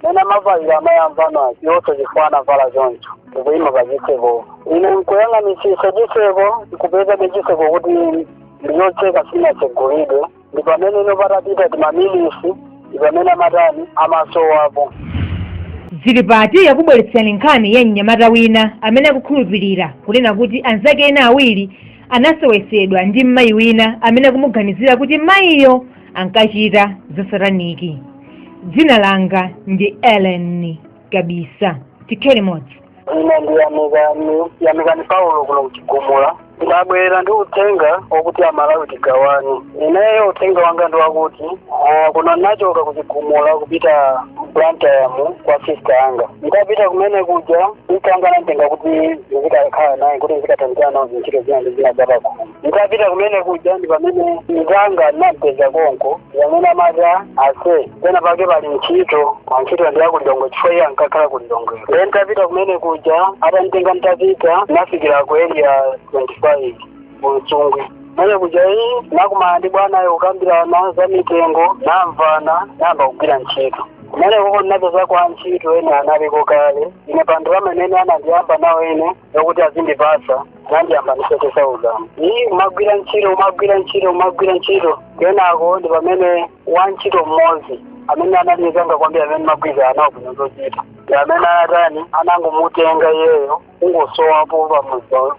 nena mavalira amayamvano yose zifana vala zoncho kuima vajisebo ine nkuyanga misisa jisebo kupeza bejisebo kuti ndiyocheka sina segulide ndipamene inopatatita timamilisi ndipamene amatani amaso wapo zili pati yakubweretsani nkhani ya mnyamata wina amene akukhulupirira kunena kuti anzake ena awiri anasowesedwa ndi mmayi wina amene akumuganizira kuti mmayiyo ankachita zasataniki. Dzina langa ndi Ellen Kabisa. Tikhale modzi. Ine ndiyamikani Paulo kuno kuchigumula. Ndabwera ndi uthenga wokuti amalawi tigawani. Ineyo uthenga wanga ndi wakuti kuno nachoka kuchigumula kupita Blantyre kwa sister yanga. Ndapita kumene kuja nkanga nantenga kuti ndikakhala naye kuti ndikatandikana nawo ntchito zina ndi zina zapakhomo. Ndapita kumene kuja ndi pamene ndanga napeza konko yamene amata ase tena pake pali ntchito ndi yakulilongo chifukwa iye ankakhala kulilongo. Then ndapita kumene kuja atanitenga ndapita nafikira ku area 25 Mchungwi. Mwenye kuja hii nakumana ndi bwanayo kukambirana za mitengo namvana namba kugwira ntchito. Kumene kuko ndinapeza kwa ntchito ene analiko kale ine panthu amenene anandiyamba nawo ene yokuti azindipasa nandiyamba ndisetesa uzamu. Iyi umagwira ntchito kenako ndi pamene wantchito mmodzi amene analizanga kwambiri amene magwiza anawo kunozochita amene anatani anangumutenga iyeyo ungosowapo pamuza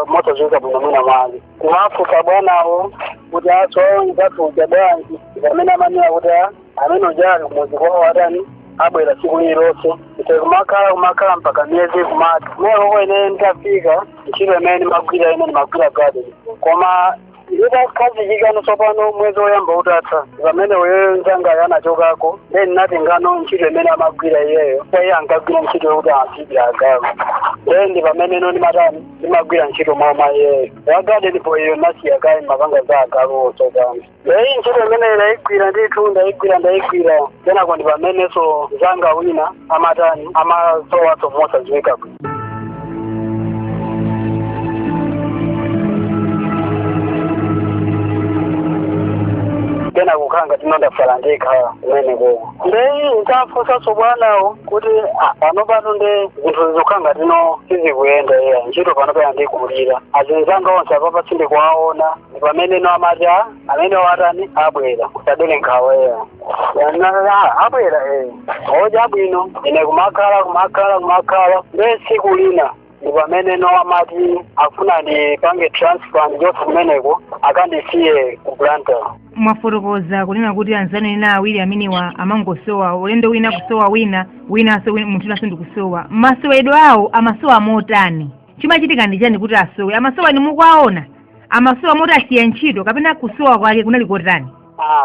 motozoka bwino mwina mwake kumafuka bwanawo kuti atsowa ngatuja bwanji amene amanena kuti amene ujali kumuzi kwawo atani abwera tsiku lililonse ite kumakhala mpaka miyezi kumati mero ine ndikafika ntchito imene magwira ine ndimagwira garden koma ita kazi chikano tsopano mwezi woyamba utatha pamene weyo nzanga anachokako then nati ngano ntchito imene amagwira iyeyo kwa iye ankagwira ntchito yokuti asibira agawo then ndi pamene ino ndimatani ndimagwira ntchito mwa iyeyo yagadeni po iyo nasiya kayi mapanga za agawo tsopano leyi ntchito imene ndayigwira ndithu ndayigwira kenako ndi pamenenso zanga wina amatani amasowaso mosadziwika bwino. Kena kukanga tinondafala ndekha kumene koko ndeyi ntafunsaso bwanawo kuti pano pano nde zinthu zizokanga tino sizikuyenda iya ntchito pano paya ndikulira azinzanga onse apapa sindikuwaona ndi pamene no amati amene watani abwera kusadole nkhawa iya abwera oja bwino ine kumakhala nde siku lina ndi pamene no amati afuna ndipange transfer ndijonse kumeneko akandisiye ku Blantyre. Mwafotokoza kunena kuti anzanu ena awiri amenewa amangosowa ulendo wina kusowa winaso munthu naso ndikusowa masowedwe awo amasowa motani chimachitika ndi chani kuti asowe amasowa ni mukwaona amasowa moti asiya ntchito kapena kusowa kwake kunali kotani?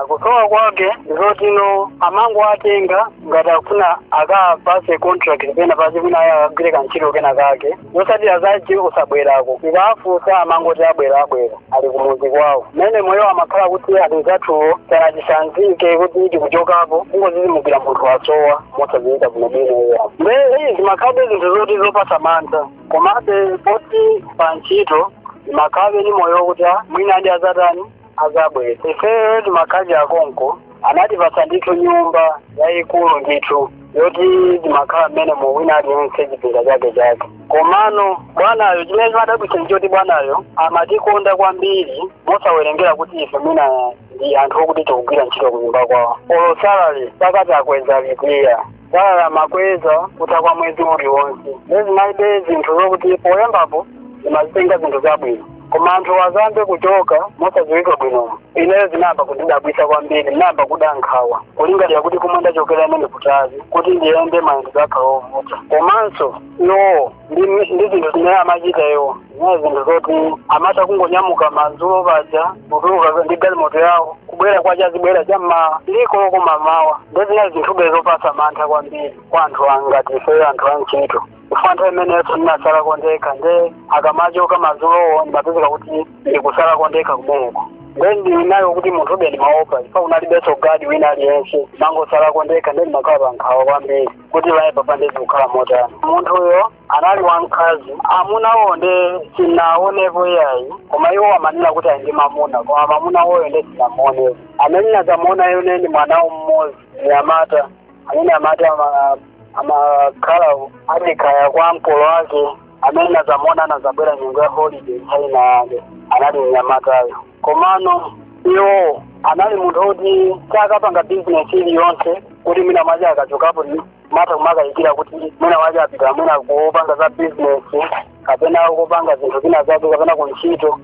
Kusowa kwake ndizotino amango atenga ngati akufuna akapase contract kapena pasi kuna agwire kantchito kena kake yosati azaji kusabwerako ikafusa amango ti abwera ali kumuzi kwawo mene moyo amakhala kuti atingatuwo kana tisanzike kuti tikuchokapo ungozizimukira munthu wasowa mosadziwika bwinobwino iya mbe zimakhabe zinthu zoti zopasa mantha komabe poti pa ntchito zimakhabe ni moyo kuti mwina andi azatani azabwera ife timakazi akonko anatipasa ndithu nyumba yayikulu ndithu yoti timakhala mmene muwina aliyense chipinda chake komano bwanayo chimene chimadabwitsa ndichoti bwanayo amatikonda kwambiri mosawerengera kuti ife mwina ndi anthu okuti tikugwira ntchito kunyumba kwawo olo salary sakati akweza likwiya salary amakweza kutha kwa mwezi uliwonse nezinalibe zinthu zokuti poyambapo zimazitenga zinthu zabwino koma anthu wazambe kuchoka mosadziwika bwinomo ineyo zinamba kundidabwisa kwambiri ndinamba kuda nkhawa kulingalira kuti kumwe ndachokera imene kutazi kuti ndiyende mayendedwe akhala ovuta komanso iwo ndi zinthu zimene amachita iwo zimene zinthu zoti amata kungonyamuka madzulo paja kutuluka ndi galimoto yawo kubwera kwacha azibwera cham'mawa ndikoloko mamawa ndezina zinthube zopasa mantha kwambiri kwa anthu angati ifeyo anthu antchito kufanta imeneyo ndinasala kondeka nde akamachoka madzulowo ndimapezeka kuti ndikusala kondeka kumeneko nde ndinayo kuti munthu ube ndimaopa ifa unalibenso gadi wina aliyense mangosala kondeka nde ndimakhala pa nkhawa kwambiri kuti vaye papa ndezikukhala motani munthu uyo anali wamkazi amunawo nde sinaonepo iyayi koma iwo amanena kuti ali ndi mamuna koma mamuna woyo nde sinamuonepo amene ndakamuonayo ndi mwanawo mmodzi nyamata amene amati amakhala atikaya kwa mkolo wake amene azamona anazabwera nyengo ya holiday China yake anali mnyamatayo. Komano iwo anali munthu kuti sakapanga business iliyonse kuti mwina mwaje akachokapo mata kumakayikira kuti mwina mwaje apita mwina kupanga za business kapena kupanga zinthu zina zake kapena kuntchito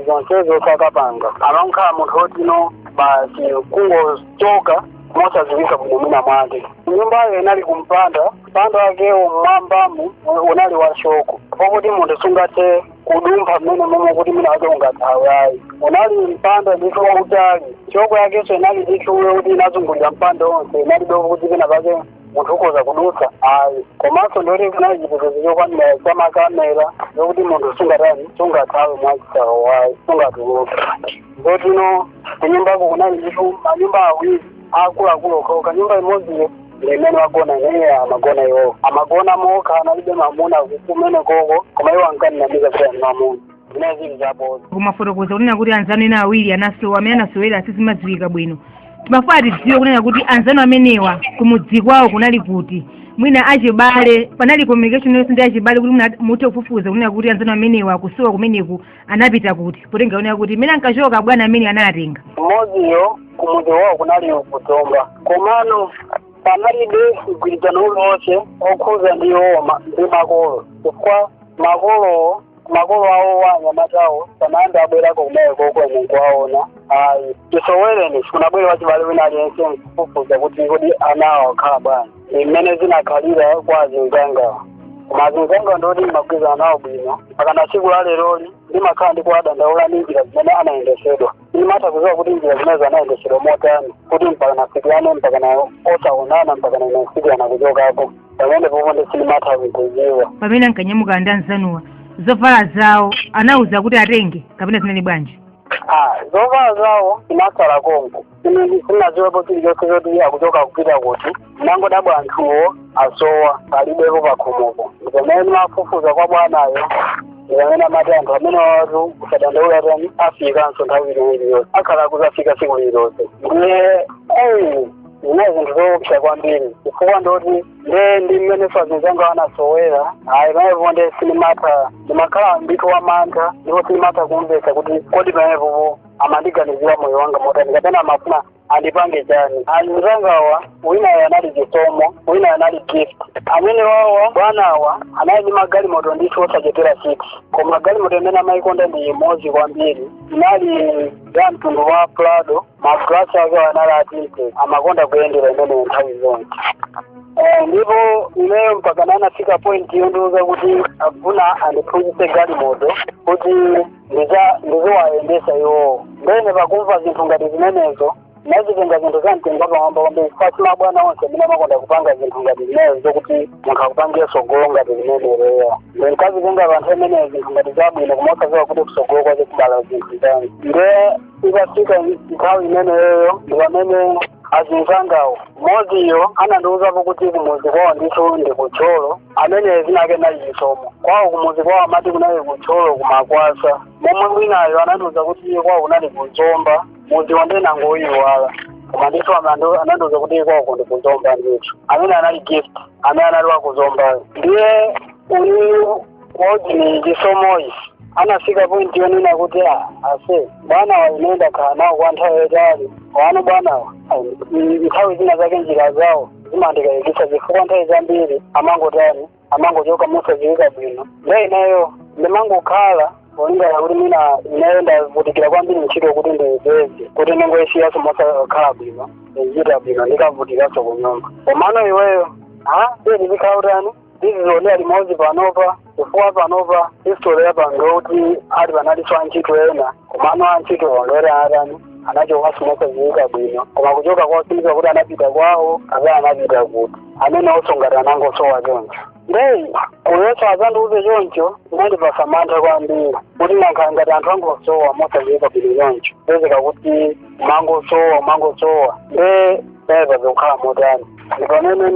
zonsezo sakapanga. Amankhala munthu kuti no basi kungochoka mosaziwika bwino mwina mwake. Nyumbayo inali kumpanda wakewo mmwambamu unali wa shoko pokuti munthu sungathe kudumpha mmene momwe kuti mwina wake ungathawayi. Unali mpanda ndithu wautali shoko yakenso inali ndithu kuti inazungulira mpanda onse inali dopo kuti pena pake munthu ukhoza kudutsa komanso ndoti kunali chitetezo chokwanira cha makamera zokuti munthu sungathawe mwachisawayi sungatuluka. Zotino kunyumbako kunali ndithu manyumba awiri akuluakulu okhoka. Nyumba imodzi imene wagona ineyo amagona iwo amagona mokha analibe mamuna kumene koko koma iwo ankaninamiza kuti ani mamuna zimene zili zabodza. Kumafotokoza kunena kuti anzanu ena awiri anasowa amene anasowera asizimadziwika bwino. Timafuna tidziwe kunena kuti anzanu amenewa kumudzi kwawo kunali kuti mwina achibale panali communication yonse ndi achibale kuti muthe kufufuza kunena kuti anzanu amenewa kusowa kumeneku anapita kuti potenga kunena kuti imene ankachoka bwana amene anatenga mmodziyo kumudzi wawo kunali kutomba komano panalibe mgwirizano uliwonse okhuza ndiwo ndi makolo chifukwa makolo awo wanyamatawo panayamba abwerako kumeyo koko ene nkuwaona tisowereni sikunabwere wachibale wina aliyense nkufufuza kuti kodi anawo akhala bwanji mmene zinakhalira kwa azinzangawo. Koma azinzanga ndoti magwirizano nawo bwino pakana tsiku la leroli ndimakhala ndikuwadandaula ndi njira zimene anayendesedwa. Ndimatha kuziwa kuti njira zimene anayendesedwa motani kuti mpakana fikirane mpakana osaonana mpakana inafikirana kuchokako pamene popo ndisimatha kuziwa. Pamene ankanyamuka ndi anzanuwa zovala zawo anauza kuti atenge kapena zinali bwanji? Zovala zawo inasala konko sinaziwepo chilichonse choti akuchoka kupita kuti nangodabwa anthuwo asowa palibepo pakhomopo. Ndipamene mafufuza kwa bwanayo ndipamene amati anthu amene watu kusadandaula tani afikanso nthawi iliyonse akhala kuzafika tsiku lililonse. Ndiye zina zinthu zoopsa kwambiri chifukwa ndoti ndi mmene azinzanga anasowera pamenepo nde ndimakhala ndithu wamantha ndipo sindimatha kumvetsa kuti kodi pamenepopo amandiganizira moyo wanga motani kapena amafuna andipange chani. Azinzangawa winayo anali chisomo winayo anali gift. Amene wawa bwanawa anali ndi magalimoto ndithu osachepera 6 koma magalimoto amene amayikonda ndi imodzi kwambiri inali ya mtundu wa Prado mafulasi ake anali atinte amakonda kuyendera imene nthawi zonse. Ndipo ineyo mpaka anafika point yondiuza kuti afuna andiphunzitse galimoto kuti ndizowayendesa iwowo. Ndene pakumva zinthu ngati zimenezo nazitenga zinthu zamtenga pamwamba kwambiri fasima bwana onse amene amakonda kupanga zinthu ngati zimenezo zokuti munthu akupange sogolo ngati zimenezoya. Ndikazitenga panthu amene zinthu ngati zabwino kumasaziwa kuti kusogolo kwache kubala zinthu zani. Nde ikafika nthawi imeneyo ndi pamene azinzangawo mmodziyo anandiuzapo kuti kumuzi kwawo ndithu ndi kutcholo amene zinake nali chisomo kwawo kumuzi kwawo amati kunali kutcholo kumakwasa momwe mwinayo anandiuza kuti kwawo kunali kudzomba muzi wande nangoyiwala koma ndithu anandiuza kuti kwawo kundi kudzomba ndithu amene anali gift amene anali wakudzombayo. Ndiye uyu wodi ni chisomoyi anafika point yonena kuti ase bwana wainenda khala nawo kwa nthawi yotali wano bwanawa nthawi zina zake njira zawo zimandikayikitsa zifukwa nthawi zambiri amangochoka mosadziwika bwino. Nde ineyo ndimangokhala polinga kuti mina ineyo ndavutikira kwambiri ntchito kuti ndiyipeze kuti ningoyisiyaso mosakhala bwino ndichita bwino ndikavutikanso kunyumba. Komano iweyo ndizikhala utani ndizizonera limodzi panopa chifukwa panopa history yapano kuti ali panaliso antchito ena komano antchito wangera atani anachoka simosadziwika bwino koma kuchoka kwasimiza kuti anapita kwawo kapena anapita kuti amene osongati anangosowa choncho. Ndeyi kuyesa azandiuze choncho inandipasa mantha kwambiri kuti nankhala ngati anthu angosowa mosadziwika bwino choncho pezeka kuti mangosowa nde paipa zokhala motani. Ndipamene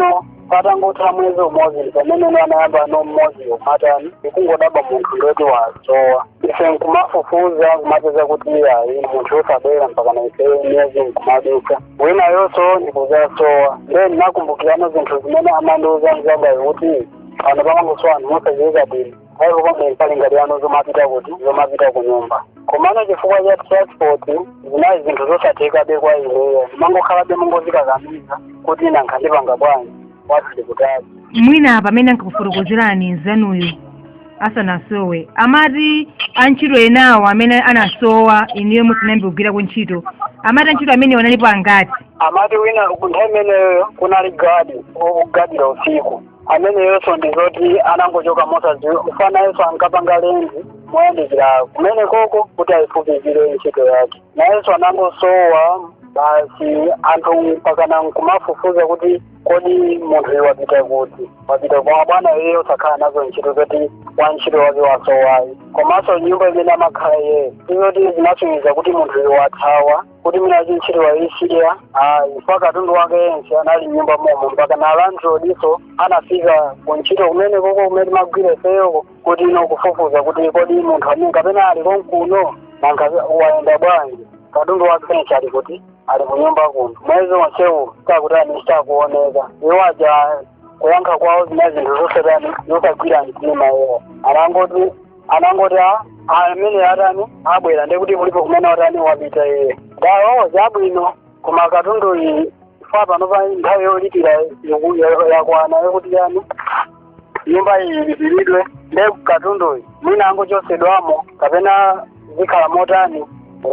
patangotha mwezi umodzi pamene anayamba mmodzi matani ikungodabwa munthu ndoti wasowa. Ife nkumafufuza kumapeza kuti ayi munthu usabwera mpaka na ife miyezi nkumadutsa. Wina yonso ndikuzasowa. Then nakumbukirano zinthu zimene amandiuza mzanga kuti pano pamangosowa anthu mosadziwika bwino. Ayi kupanga mpalingalirano zomapita kuti zomapita ku nyumba. Komano chifukwa cha transport zinayi zinthu zosathekabe kwa ineyo. Mangokhalabe mungozikakamiza kuti nankhandipanga bwanji wati kutali. Mwina pamene ankakufotokozerani nzanuyu asanasowe amati antchito enawo amene anasowa iniyo musinambe kugwira kuntchito amati antchito amene wanalipo angati? Amati wina kunthawi imeneyo kunali gadira usiku ameneyonso ndizoti anangochoka mosadziwika kufanayonso ankapanga lenzi moyandikira kumene koko kuti ayifupikire ntchito yake. Nayenso anangosowa basi anthu pakana nkumafufuza kuti kodi munthu wapita kuti wapita kwa bwana iye osakhala nazo ntchito zoti wantchito wake wasowayi. Komanso nyumba imene amakhala iye izoti zinasonyeza kuti munthu wathawa kuti mina ntchito wayisiya ifa katundu wake yense anali nyumba momo mpaka na landlordso anafika kuntchito kumene koko kumene magwira ifeyoko kuti ino kufufuza kuti kodi munthu amene kapena ali konkuno nanka wayenda bwanji katundu wake yense ali kuti ali kunyumba kuno. Mwezi wonsewu sakutani sitakuoneka iwaja kuyankha kwawo zina zinthu zosatani zosagwira mtima iwo anangoti amene atani abwera ndekuti kulipo kumene atani wapita iye dawo zabwino koma katundu iyi fa pano pa nthawi yolipira yakwana yokuti yani nyumba iyi ilipiridwe nde katundu iyi mwina angochosedwamo kapena zikhala motani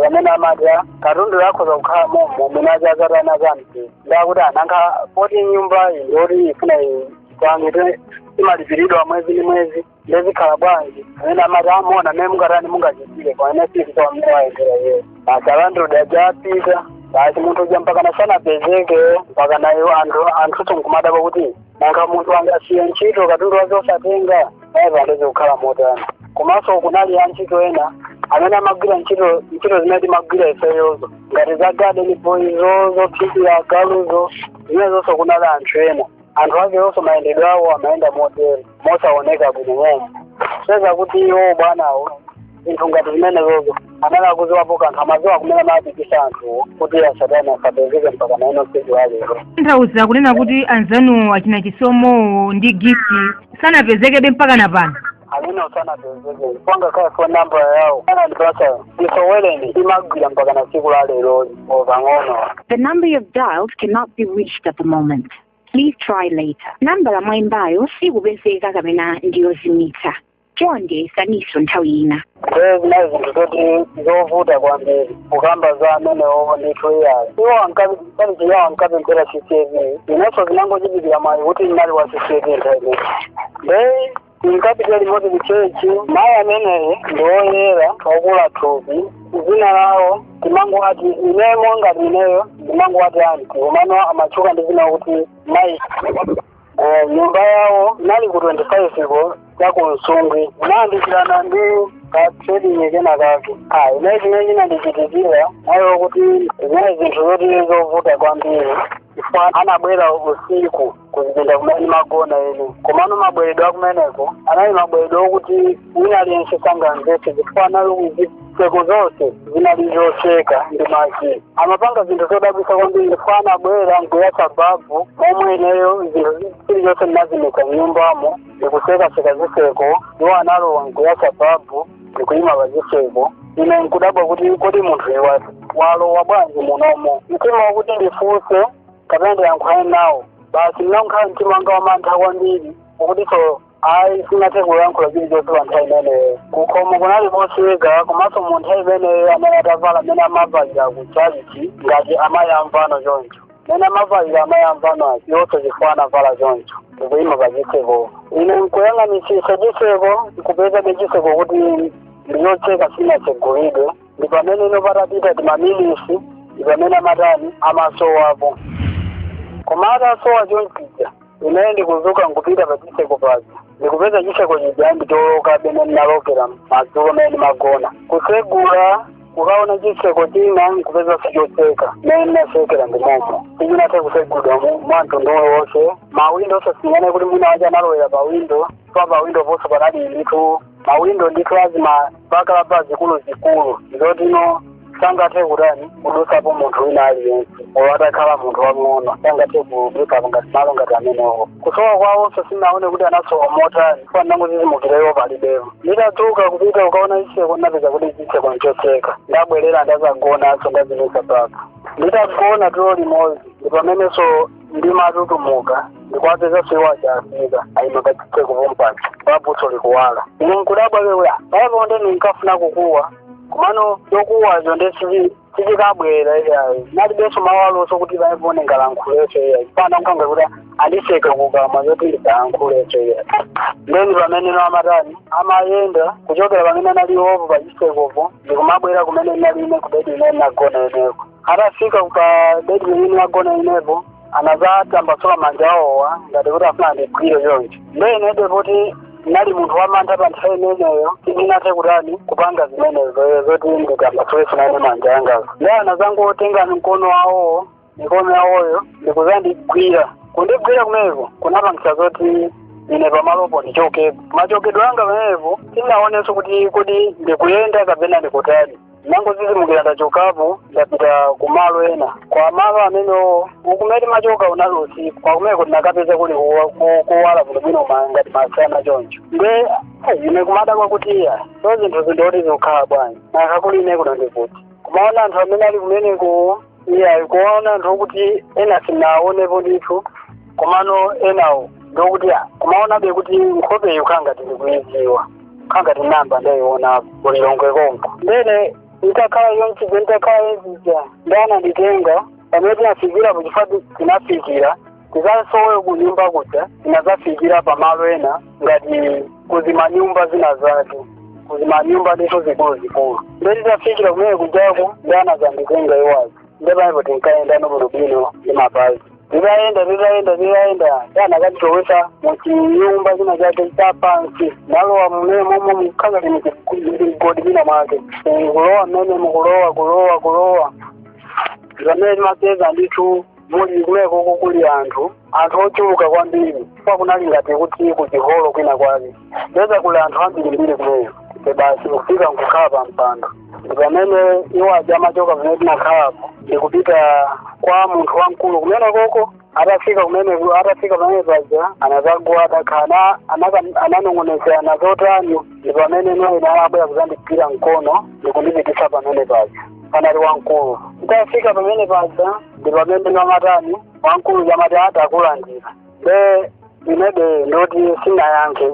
amene amati katundu yakhoza kukhala momo mwina achakatana kamti ndakuti ananka poti nyumba iyi yoti ifuna ipange imalipiridwa mwezi ni mwezi ndezikhala bwanji amene amati amona mmene mungatani mungachitire pamene sisi amene wayendera iye basi alandrodi ajapita basi munthu uja mpakana sanapezeke mpakana iwo anthu nkumadabwa kuti nanka munthu angasiye ntchito katundu wake osatenga naye pandeze kukhala motani. Komanso kunali antchito ena amene amagwira ntchito zimene timagwira ifeyozo ngati za garden boy zophikira galuzo zimezonso kunali anthu ena anthu ake onso mayendedwe awo amayenda motero mosaoneka bwino momwe seza kuti iwo bwanawo zinthu ngati zimenezozo anali akuziwapo kanthu amaziwa kumene amapikisa anthuwo kuti asatani asapezeke mpaka na ino siku yalero. Nthauza kunena kuti anzanu achina chisomo ndi gift sanapezekebe mpaka na pano? Alina sanapezeke panga kaya phone number yawo anandipasa isoweleni imagwira mpaka na siku lalero pang'ono. The number you've dialed cannot be reached at the moment. Please try later. Namba la mwimbayo sikupezeka kapena ndiyozimitsa. Chonde saniso nthawi ina. Zinayi zinthu zoti zovuta kwambiri kukamba za amenewo ndithu iyayo iwo ankapemphera CCTV inenso zinangochitikira mayi kuti ndinali wa CCTV nthawi imeneyi inkapita limodzi kuchechi mayi ameneyi ndiwoyera okula thupi dzina lawo timangowati inemo ngati ineyo ndimangowati anti komano amatchuka ndi zina kuti mayi nyumba yawo inali ku 25 ko yakunsungwi inandikirana ndi katreding kena kake inayi chimene chinandichitikira nayo kuti zimene zinthu zoti zovuta kwambiri chifukwa anabwera usiku kuzipinda kumene magona ene komano mabweredwe akumeneko anali mabweredwe okuti wina aliyense sangamvetse chifukwa anali kuzitseko zonse zinali zotseka ndi maki amapanga zinthu zodabwitsa kwambiri chifukwa anabwera mkuya sababu momwe ineyo zinthu zili zonse ndinazimika mnyumbamo ndikusekaseka zitseko iwo analowa mkuya sababu ndikuyima pazitseko ine nkudabwa kuti kodi munthu iwati walowa bwanji munomo mtima wakuti ndifunse kapena ndiyankhulane nawo basi ndinakhala mtima wanga wamantha kwambiri ukutiso ayi sinathe kuyankhula chilichonse pa nthawi imeneyo kukhomo kunali poseka komanso mu nthawi imeneyo amene atavala amene amavalira ku charity ngati amayi amvano choncho amene amavalira amayi amvano achi yonso chifukwa anavala choncho ndikuyima pa chiseko ine nkuyang'anitsisa chiseko nkupeza chiseko kuti ndiyotseka sinatsegulidwe ndi pamene ino patapita timamilisi ndi pamene amatani amasowapo koma atasowa chonchija ineyo ndikuzuka nkupita pa chiseko paja ndikupeza chiseko chija nditoloka bene ndinalokera madzulo mene magona kusegula ukaona chiseko china kupeza sichoseka nasekera ndimomo ichinathe kusegudwa mwantundu wonse mawindo osasiyana kuti mwina waja analowera pawindo pawindo ponso panali ndithu mawindo ndithu azima pakala zikulu zotino sangathe kutani kudusapo munthu wina aliyense atakhala munthu wang'ono sangathe kudusapo ngati malo ngati amenewo kusowa kwawonso sinaone kuti anasowa motani fanango zizimukireyo palibepo nditadzuka kupita ukaona chiseko ndinapeza kuti chiseko nchoseka ndabwerera ndazagonanso ndazimisa papa nditagona tulo limodzi ndipamenenso ndimatutumuka ndikwapezanso iwo ajafika ayimaka chiseko pompacho pabuso likuwala ine nkudabwa leuya paipo ndeni nkafuna kukuwa kumano yokuwazo ndichikabwera iyayi nalibenso mawaluso kuti vaivone ngalankhulese iyayi pana nkanga kuti andiseka kukama zoti ndigalankhulese iyayi ndeni pameneno amatani amayenda kuchokera pamene analiopo pachisekopo ndikumabwera kumene inaline kubedi imene nagona inepo atafika pa bedi imene nagona inepo anazatambasula manja awowa ngati kuti afuna ndigwire choncho ndenede kuti nali munthu wamantha pa nthawi imeneyo ndinathe kutani kupanga zimenezo zoti ndikambasule sinane manja angazo ndi anazangotenga mikono yawoyo ndikuzandigwira kundigwira kumenepo kunapangisa zoti ine pamalopo ndichokepo machokedwe anga pamenepo sinaonenso kuti ndikuyenda kapena ndikutani nango zizimukira ndachokapo ndapita kumalo ena kwa malo amenewo ukumeti machoka unali usiku kwakumeko ndinakapeza kuli kuwala bwinobwino ngati masana choncho nde ine kumada kwakutiya so zinthu zindoti zikukhala bwanji nakakuli ine kuno ndikuti kumaona anthu amene ali kumeneko iya kuwaona anthu okuti ena sinaonepo ndithu komano enawo ndokuti kumaonabe kuti nkhopeyo khangati ndikuyidziwa khangati namba ndayionapo kulilongwekonko ndene itakhala yonchizo itakhala yezija ndananditenga pamene tinafikira pochifati tinafikira tizasowe kunyumba kuja tinazafikira pamalo ena ngati kuzima nyumba zina zake kuzima nyumba ndizo zikulu ndo titafikira kumene kujako ndanazanditenga iwazi ndepaipo tinkaenda nobwinobwino ndi mapazi nditaenda yana katitowesa muchinyumba china chake chapansi nalowa mumemo mukanga timigodi mina mwake kulowa mmene mukulowa pamene timapeza ndithu muli kumeko kuli anthu ochuluka kwambiri kwa kunali ngati kuti kuchiholo kwina kwake ndeza kuli anthu ambirimbiri kumeyo basi kufika nkukhala pa mpando pamene iwo aja amachoka pamene tinakhalapo ndikupita kwa munthu wamkulu kumene koko atafika pamene paja anazagwa adakhala ananong'onezana zotani ndi pamene noine anabwera kuzandigwira mkono ndikundipitisa pamene paja panali wamkulu nditafika pamene paja ndi pamene nomatani wamkulu jamati atakulandira nde inebe ndoti sinayankhe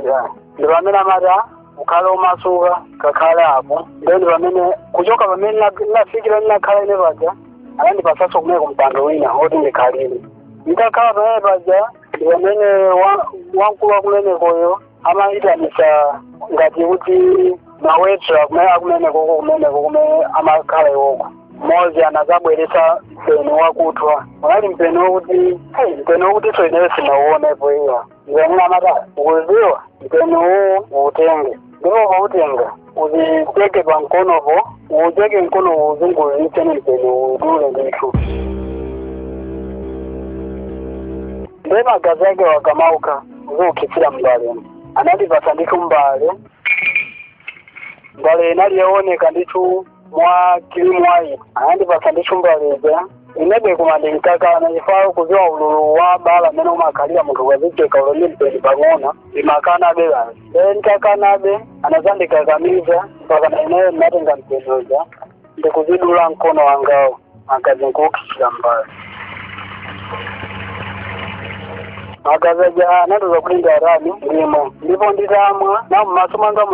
ndi pamene amata ukhale umasuka kakhale apo ndi pamene kuchoka pamene nafikira ndinakhala ine paja anandipasaso kumeko mpando wina oti ndikhalire ndikakhala pamene paja ndi pamene wamkulu wakumenekoyo amayitanisa ngati kuti mawetha akumeneko kumene amakhala iwoko mmodzi anazabweresa mpeni wakuthwa unali mpeni wokuti so ineyo sinauonepo iya ndipamene amata ukuziwa mpeni uwu utenge ndipo ukautenga uziteke pa mkonopo ucheke mkono uzunguliziseni mpeni udule ndithu nde magazi ake wakamauka uziukhitsira mbale anandipasa ndithu mbale inali yaoneka ndithu mwa kilimwayi anandipasa ndithu mbaleja inebe kumandintakana chifukwa kuziwa ululu wa bala amene umakhalira munthu wazicheka ulonye mpeni pang'ono imakanabe basi ntakanabe anazandikakamiza mpaka na ineyo ndinatenga mpenoja ndikuzidula mkono wangawo akazinkuukhitsira mbale magazaja anatoza kulinda arani ndimo ndipo nditamwa na mmaso mwanga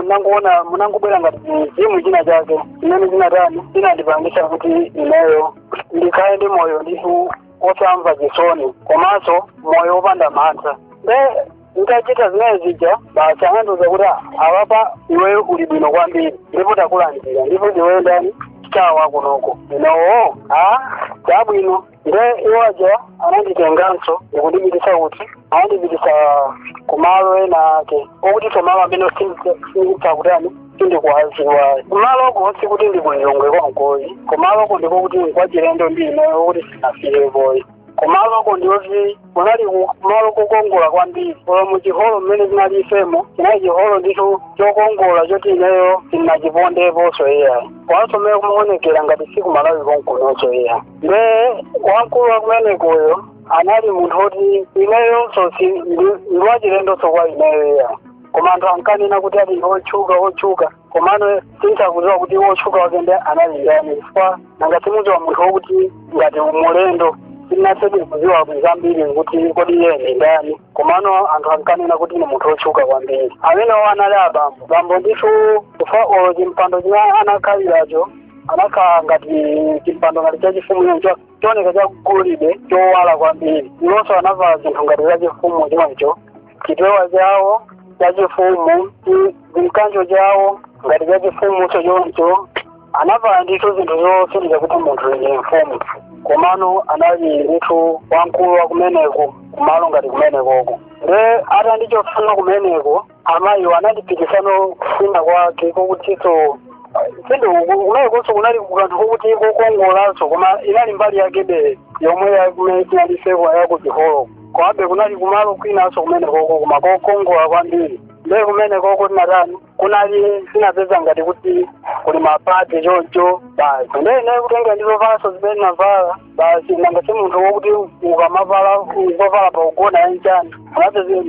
munangubwera ngati chizimu china chake imene zinatani inandipangisa kuti ineyo ndikhale ndi moyo ndithu osamva chisoni komanso moyo wopanda mantha nde nditachita zimene zija basi anandiuza kuti awapa iweyo uli bwino kwambiri ndipo takulandira ndipo ndiweyo ndani chawa kunoko inowo chabwino nde iwaja ananditenganso ndikundipitisa kuti anandipitisa kumalo ena ake okuti tomalo amene sindikutani sindikwaziwa kumaloko sikuti ndikulilongwe konkoyi kumaloko ndiko kuti kwachilendo ndinayo kuti sinafirepoyi kumaloko ndiyoti kunali kumaloko kongola kwambiri kolo muchiholo mmene zinalifemo chinali chiholo ndicho chokongola choti ineyo sinachipondeponso iyayi kwansomera kumaonekera ngati siku Malawi konkunonso iyayi nde wamkulu wakumenekoyo anali munthu oti ineyonso ndiwachilendonso kwa ineyo iyayi koma anthu ankanena kuti ati otchuka komano sinsakuziwa kuti otchuka wakende anali ndani chifukwa nangati muziwa munthu wokuti ngati mulendo sinasedi kuziwa zambiri kuti kodi iye ndi ndani komano anthu ankanena kuti ni munthu otchuka kwambiri amenewo anali abambo ndithu kufa chimpando chimene anakhaliracho anakhala ngati chimpando ngati chachifumu chioneka chagolide chowala kwambiri ilonso anavala zinthu ngati zachifumu chimwecho chipewa chawo chachifumu chimkanjo chawo ngati chachifumu choncho anavala ndithu zinthu zosindika kuti munthu ndi mfumu komano anali ndithu wamkulu wakumeneko kumalo ngati kumenekoko nde ata ndichofuna kumeneko amayiwo anandipikisano kusina kwake kokutiso kumenekonso kunali kukanthu kokuti kokongolanso koma inali mbali yakebe yomwe yakumene sinaliseko yakuchiholo komabe kunali kumalo kwinanso kumenekoko koma kokongola kwambiri nde kumenekoko tinatani kunali sinapeza ngati kuti kuli mapati choncho basi nde ine kutenga ndizovalanso zimene navala basi nangati munthu wokuti ukamavala ukovala pa ugona yanchani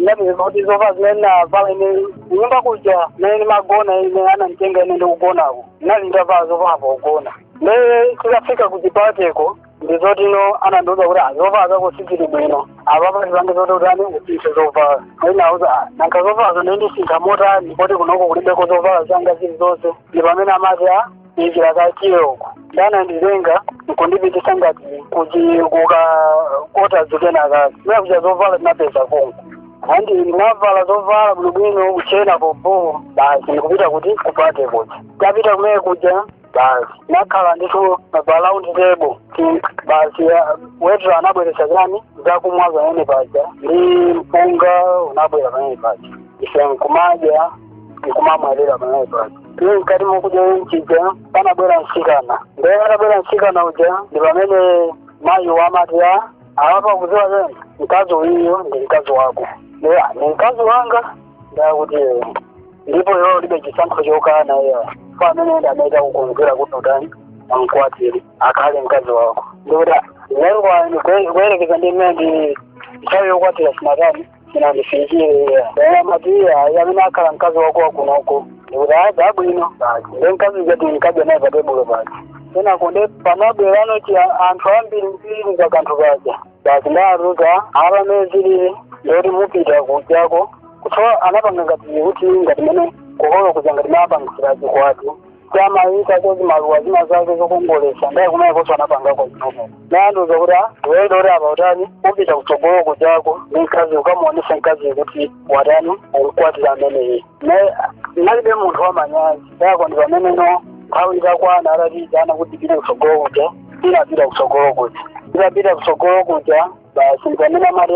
napeza kuti zovala zimene navala ine nyumba kuja mene magona ine anamtenga ine ndikugonako nali ndavala zovala pa ugona nde tikafika kuchipateko ndizotino anandiuza kuti zovala zako sizili bwino apapa tipange zototani usinthe zovala enauza nanga zovala zo ndisintha motani poti kunoko kulibeko zovala zanga zili zonse ndi pamene amati ichira kachiyoko ndanandilenga nkundipitisa ngati kukakota zikenakake kucha zovala tinapeza konko andi ndinavala zovala bwinobwino kuchena popo basi ndikupita kuti kupate kuja tapita kumene kuja basi nakhala ndithu balaundi table basi wetra anabweresa chani zakumwa pamene paja ndi mpunga unabwera pamene paja ife nkumadya nkumamwalira pamene paja iye mkati mokuja nchija panabwera mtsikana nde atabwera mtsikana uja ndi pamene mayi wamati awapa kuziwa chani mkazi uyiyo ndi mkazi wako ni mkazi wanga ndakuti ndipo iwo libe chisankho chokana iya pamene ndamaita kukonzera kuti utani amkwatiri akhale mkazi wako ndikuti kuyerekeza ndi mmene ndi nthawi yokwatira sinatani sinandifikire amatiya amene akhala mkazi wako wakunoko ndikuti dabwino basi nde mkazi ujati nkadya naye patebulo pake kenako nde panabwerano chi anthu ambiri mbiri za kanthu kaja basi ndaatuza apamene zilili ndikuti mupita kujako kutsowa anapanga ngati mene kuholo kuja ngati mapangisiraji kwatu chamaita chozi maluwa zina zake zokongolesa ndaye kunayekonso anapangako zinomo nayanduza kuti weidori apa utani upita kutsogolo kujako ndi mkazi ukamuonesa mkazi kuti watani ukukwatira ameneyi nalibe munthu wamanyazi yako ndi pameneno nthawi itakwana atatijana kuti pite kutsogolo kuja inapita kutsogolo kuja itapita kutsogolo kuja basi ndipamene amati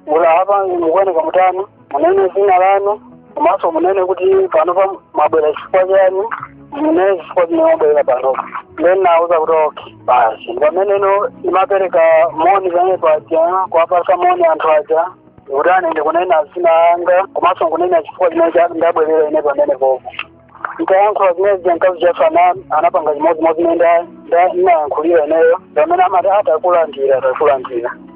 ula hapa mukuoneka mutani munene zina lanu komanso munene kuti panopa mabwera chifukwa chanu munene chifukwa chine mabwera panopa then nauza kuti okay basi pameneno imapereka moni pamene paja kuwapasa moni anthu aja kutani ndikunena zina anga komanso nkunena chifukwa chine ndabwerera ine pamene popo nkayankhula zimene mkazi chafe anapanga chimodzimodzi inayankhulira ineyo pamene amati atakulandira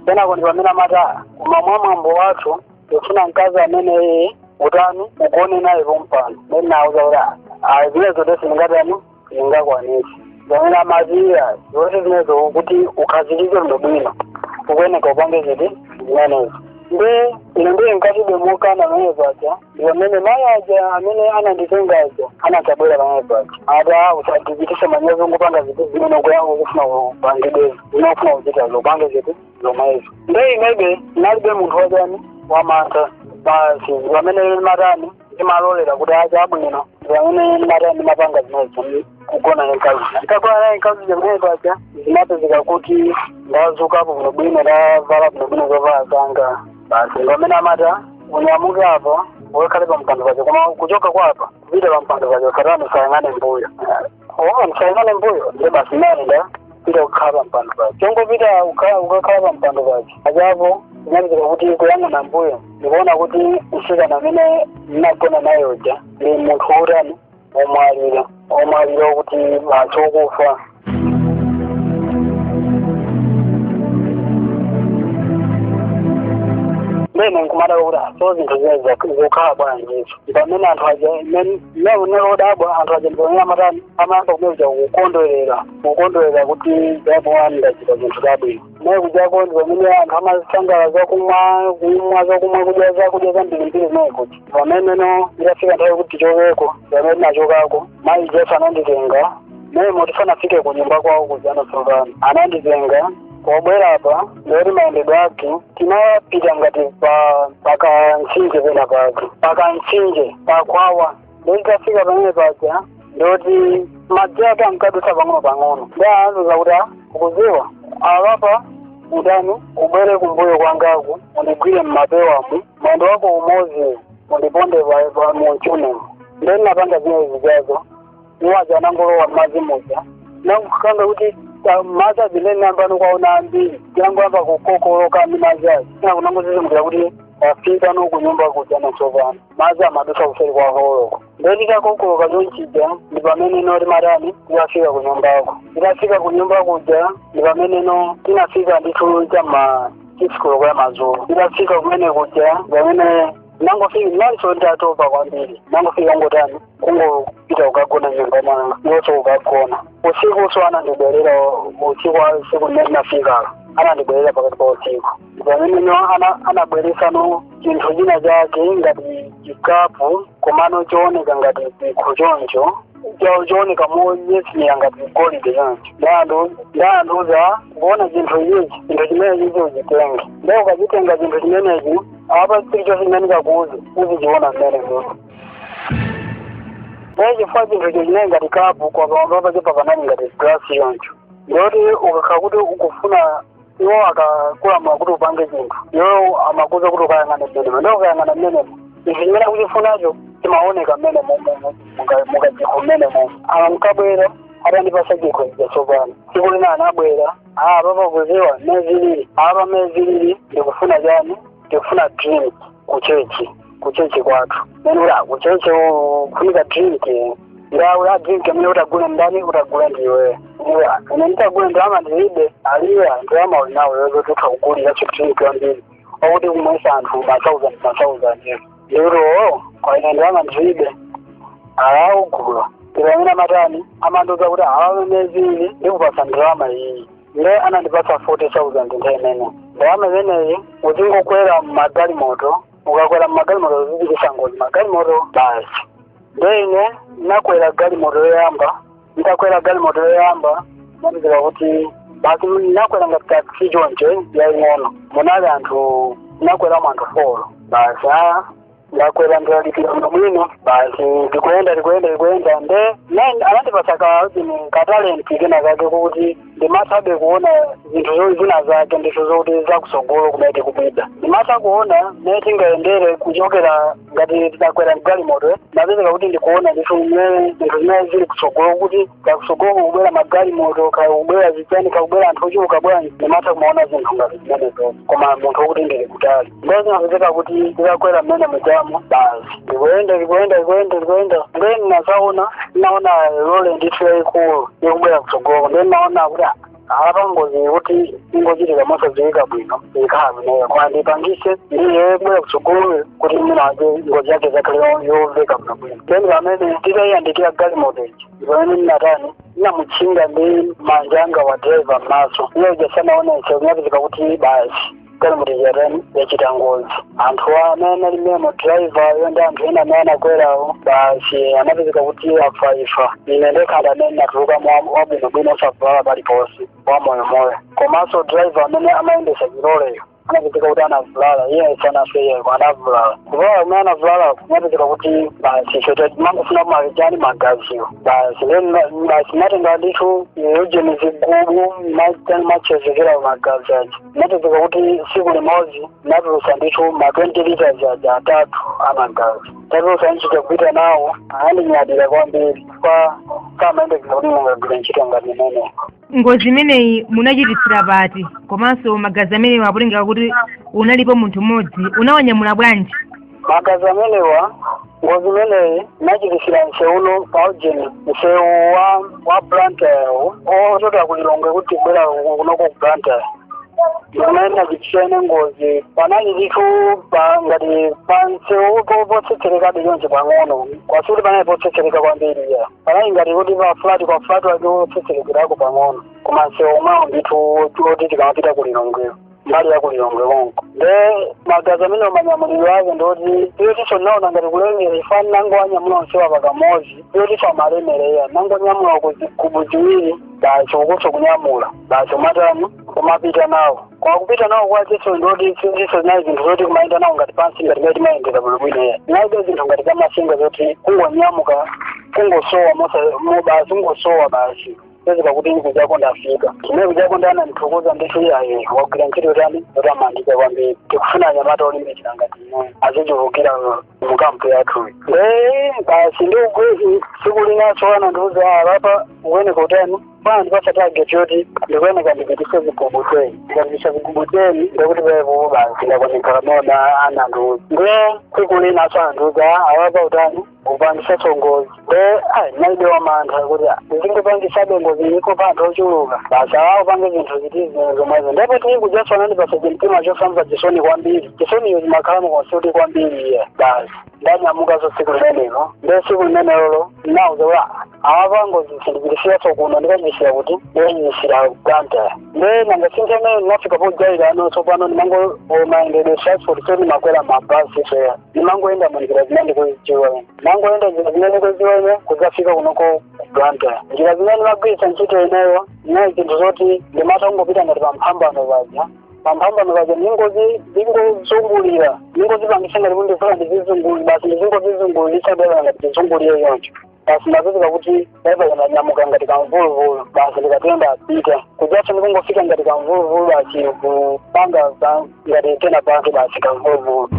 kenako ndi pamene amati kumamwa mwambo wathu tofuna mkazi amene utani ugone naye pompano mene nauza kuti zinezo tesi ningatani ningakwanisi pamene amatiya zonse zinezo kuti ukhazikike bwino ukuyeneka upange ziti zimenezo nde ine ndiye nkatibe mokana pamene paja pamene mayi aja amene ananditenga aja anatabwera pamene paja ata usatipitise manyazi ungupanga ziti zimene ukufuna upangidezi zimene ufuna kuchitazo upange ziti zomwezo nde inebe nalibe munthu wachani wamantha basi pamene matani imalolera kuti acha abwino pamene matani mapanga zimezo kugona nenkazi ndikagona naye nkazi pamene paja zinapezeka kuti ndazukapo bwinobwino ndavala bwinobwino zovala zanga basi pamene amata unyamuka hapa wekale pa mpando pacho koma kuchoka kwa hapa vile pa mpando pacho katani sayangane mbuyo msayangane mbuyo ndio basi nani nda vile ukaba mpando pacho chongo vita ukakaba mpando pacho ajabu nyamzi kuti kuyanga na mbuyo ndikuona kuti usika na mene nakona nayo ja ni muntu urani omwalira kuti bachokufa Mene nkumada ura sozi ntuzeza kukaba bwanji pamene anthu aja nerodabwa anthu aja ndipamene amatani amayamba kumeza kukondwerera kuti zakuwanda chita zinthu zabwino naye kujako ndipamene anthu amasangala zakumwa kudya zakudya zambirimbiri naye kuti pamene no ndikafika nthawi kuti tichokeko pamene nachokako mayi jesu ananditenga naye motifana afike kunyumba kwawo kuzana sovana ananditenga Obwera hapa, ndori maendedwe ake, tinapita ngati paka nchinje pena pake. Paka nchinje, pakwawa. Ndori kafika pamene paja, ndoti majaka mkadusa pang'ono. Nda anzu zakuda, ukuziwa. Alapa, udani, ubwere kumbuyo kwangaku, undigwire mmapewamu. Mwendo wako umozi, undiponde mwochune. Ndori napanga zine zijazo. Niwaja nangolo wa mazi moja. Nangu kukanga kuti, maza zile nambano kwa unaambi yangu hapa kukokoroka minazaji na kunangu zizi mkila kuti wafika nuku nyumba kujana sovana maza madusa kuseri kwa horo ndezika kukoroka zonchija nipamene no rimarani kuwafika kunyumba wako itafika kunyumba kuja nipamene no tinafika nditu chama chisikolo kwa mazuru itafika kumene kuja nipamene nangofika nanso ndatopa kwambiri nangofika ngotani kungo pita ukagona nyumba mwanga yoso ukagona usiku uso anandibwerera usiku nafika anandibwerera pakati pa usiku pamene no anabweresa no chinthu china chake ngati chikapu komano chooneka ngati kuchoncho chooneka moyesiya ngati golide choncho ndaanduza kuona chinthu chimenechi uchitenge ndio ukachitenga chinthu chimenechi apa chilicho chinganika uzichiona mmene muno chifukwa chinthu chinayi ngati kapu kwapapa chepapanani ngati glasi yoncho ndoti ukakhala kuti ukufuna iwo akakulamula kuti upange chinthu iwo amakuza kuti ukayang'ana mmenemo ndio ukayang'ana mmenemo izi chimene akuchifunacho chimaoneka mmene mukachikho mmenemo mkabwera atandipasa chikho chasopano tsiku lina anabwera papa kuziwa mezilili mezilili ndikufuna chani ndikufuna drink kuchechi kwathu nenula kuchechi kufunika drink ndaula drink mene utagula ndani utagula ndiwe ene nitagula ndama ndiibe aliya ndama ulinawe yozo tuka ugulira drink yambiri okuti kumwesa anthu ma-thousand lero kwa ine ndama ndiibe ugula tiramina matani amanduza kuti mezili ndikupasa ndalama iyi nde anandipasa 40,000 ntemene ndalama imeneyi uzingokwera magali moto ukakwera magali moto zizikisa ngozi magali moto basi ndene nakwera gali moto yoyamba ndandizira kuti basi nakwera ngati taxi choncho yaing'ono munali anthu nakwera anthu 4 basi ndakwera ndalipira bwino basi ndikuyenda nde anandipasa katalenti kena kake kuti ndimathabe kuona zinthu zina zake ndithu zokuti zakusogolo kumene kupita ndimatha kuona mmene tingaendere kuchokera ngati tidakwera mgali moto napezeka kuti ndikuona ndithu zinthu zimene zili kusogolo kuti kakusogolo kubwera magali moto kakubwera zichani kakubwera anthu ochuka bwanji ndimatha kumaona zinthu ngati zimenezo koma munthu wokuti ndili kutali ndo zinapezeka kuti ndikakwera mmene mujamo basi ndikuenda then naona lole ndithu yayikulu ikubwera kusogolo then naona kuti apa ngozi kuti ingochitika mosadziwika bwino ikhala ineyo koma ndipangise ndiye bwera kusogolo kuti minaje ngozi yake zakhale yoveka bwino then pamene titayiyandikira gali moteji pamene ndinatani ndinamutchinga ndi manja anga wa driver m'maso iyo jasanaonese kunapezeka kuti basi gali moteji yatani yachita ngozi anthu amene alimemo driver yo ndi anthu ena amene anakwerawo basi anapezeka kuti afa ine ndekhala amene natuluka wabwinobwino osavala paliponse wamoyomoyo komanso driver amene amayendesa chiloleyo anapezeka kuti anavulala iye sanafeya anavulala kuva umwe anavulala anapezeka kuti basi chota mangofuna kumavijani magaziwo basi basi matenga ndithu ujeni zigubu machezekera magazi aja anapezeka kuti siku limodzi natulusa ndithu ma 20 liters aja atatu amagazi tatulusa nchita kupita nawo andinyadira kwambiri kamaendekeza kuti mungagwira ntchito ngati imeneyo. Ngozi imeneyi munachititsira pati komanso magazi amenewo akutengera kuti unalipo munthu mmodzi unawanyamula bwanji? Magazi amenewa ngozi imeneyi nachititsira mseuno paujeni mseu wa Blantyre otota kulilonge kuti bwera kunoko ku Blantyre imene nachititsira ngozi panali ndithu ngati panseu potsetserekabe chonse pang'ono kwasuti panali potsetsereka kwambiri ya panali ngati kuti kwa flat wake otsetserekerako pang'ono koma mseu omwewo ndithu oti tikamapita kulilongero mbali ya kulilongwe konko nde magazi amene manyamuliro ake ndoti iyo tiso naona ngati kulengera ifani nango wanyamula onsewa pakamozi iyo tiso amalemereya nango nyamula kuzigubu ziwiri basi ukutso kunyamula basi umatani kumapita nawo kwa kupita nawo kwa tiso ndoti tiso zinayi zinthu zoti kumayenda nawo ngati pansi ngati ngati mayendera bulubwineya nayibe zinthu ngati kamasinga zoti kungonyamuka kungosowa basi ungosowa basi kwezeka kuti nikuzako ndafika chimene kujako ndana ndithukuza ndithu iyaye wagwira ntchito tani yotamandika kwambiri tikufuna anyamata olimbikira ngati ine azichivukira mukampu yathuyi basi ndiukwezi siku linasowana ndiuza alapa ukuyeneka utani pana ndipasa target yoti ndikuyeneka ndipitise zigubuteni ndikapitisa zigubuteni ndikuti pepo basi ndakwanekala moda anandiuza siku linasowana ndiuza alapa utani kupangisa songozi naide wamantha kuti ndingopangisabe ngozi iko panthu ochuluka basi awawo pange zinthu ziti zomwezo ndipo tili kujaswana ndipasa chimtima chosamva chisoni kwambiri chisoniyo zimakhalamo konsuti kwambiri iye basi ndanyamukaso siku limenelo nde siku limenelo nauza kuti awapa ngozi sindikilisiyaso kuno ndikachishira kuti ndiyachishira Blantyre nde nanga sinthene ndinafika pojaira anonso pano ndimango maendedwe transport so ndimakwera mabasi soya ndimangoenda munjira zimene kuzichiwa nangoenda njira zimene kuziwene kuzafika kunoko ku Blantyre njira zimene magwisa ntchito ineyo nayi zinthu zoti ndimata kungopita ngati pamphambano paja pamphambano paja ndingozungulira ndingozipangisa ngati kuti ndifuna ndizizunguli basi ndizingozizungulisa ndiyana ngati ndizungulire yoncho basi ndapezeka kuti daiva yananyamuka ngati kamvuluvulu basi ndikatenda apita kujaso ndikungofika ngati kamvuluvulu basi kupanga ngati tena pake basi kamvuluvulu.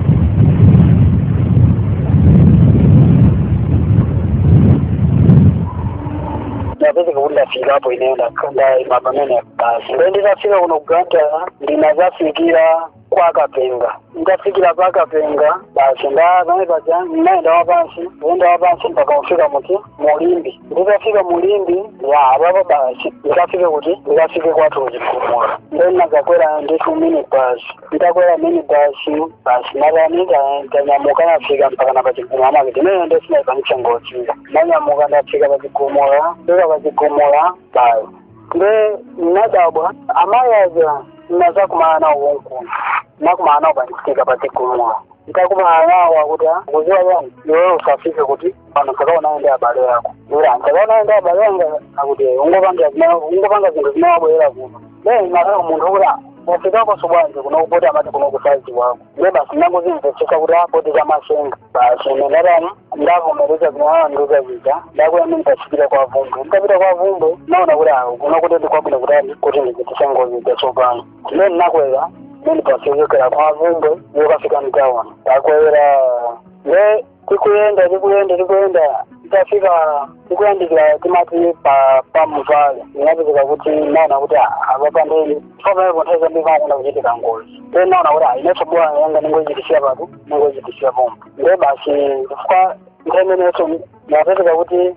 Ndapezeka kuti ndafika apo inaenda ndaima pamene basi nde nditafika kuno ku Blantyre ndinazafikira kwa Kapenga ndafikira pa Kapenga basi ndapamwepaja naenda wapansi mpaka kufika muti Mulimbi nditafika Mulimbi apapo basi ndikafike kwathu kuchigumula nde ndinadzakwera ndithu minibus nditakwera minibus basi natani ndanyamuka nafika mpaka na pachigumula makiti imene nde sinaipangitsa ngoziyo nanyamuka ndafika pachigumula pachigumula basi nde ndinadabwa amayi aja nazakumana nawo wonkulu nakumana nawo bandifika pachigumula ntakumana nawo akuti kuziwa yani iwewe usafike kuti pano saka unaenda abale yako ira saka unaenda abale yanga akuti ungopanga zinthu zinawabwera kuno nakaka munthu kuti wafikako subwanji kunokupota amati kunokusazi wako nde basi ndangozimvetsesa kuti apoti chamasenga basi nendatani ndavomereza ndiuza zija ndakuyamba nditafikira kwa Vumbe nditapita kwa Vumbe naona kuti kunokuti ndikwabwino kutani kuti ndipitise ngozi zasopano nde ndinakwera ndipasiyokera kwa Vumbe yokafika mtaona ndakwera nde tikuyenda tikuyandikira timati pa Muvale ndinapezeka kuti naona kuti apapa ndeni pamwepo ntheza ndivakunda kuchitika ngozi nde naona kuti inenso bwana yanga ningochitisiya patu ningochitisiya pomwe nde basi chifukwa nthemeneso ndapezeka kuti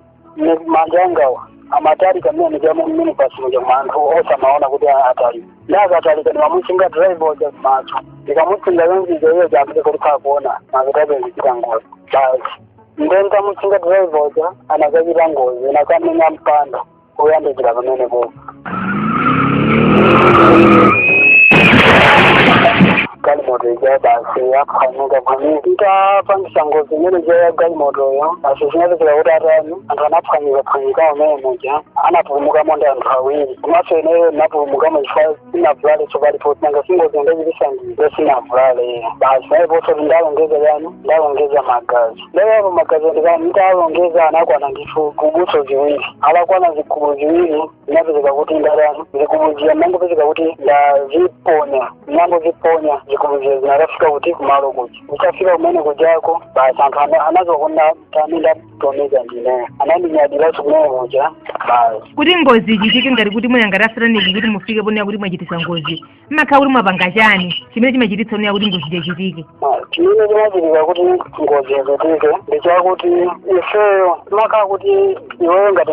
manja angawa amatalika kamene ndijamo minibasi muja manthu osamaona kuti atali ndakatalika ndimamusinga drive oja kumaso ndikamusinga yonzijo iyo jambe kuti kakuona makitabe ndichita ngozi basi nde ndikamusinga drive oja anakachita ngozi nakamenya mpanda kuyandikira pamene popo kali galimoto ija basi aphwanyika phwanyika pangisa ngozi imene ja galimotoyo basi zinapezeka kuti atani anthu anaphwanyika umene muja anapulumukamo ndi anthu awiri komanso ineyo napulumukamo chifukwa sinavulale tsopalipo nanga singozi ndachitisa ndiyo sinavulale basi naiponso ndalongeza magazi lepo magazi ndalongeza anakwana ndithu kubuso ziwiri alakwana zigubu ziwiri zinapezeka kuti ndalani zigubu ziya mangopezeka kuti nangoziponya zigubu ziya zinakafika kuti kumalo kuti zikafika kumene kujako basi anthu anazokuna tani ndatomeza ndineyo anandinyadiranso kumene kuja basi kuti ngozi ichitike ngati kuti mwina ngati asataniki kuti mufike ponena kuti mwachitisa ngozi mmakhala kuti mwapanga chani chimene chimachititsa onena kuti ngozi ichitike chimene chimachitika kuti ngozi ichitike ndichakuti ifeyo timakhala kuti iweyo ngati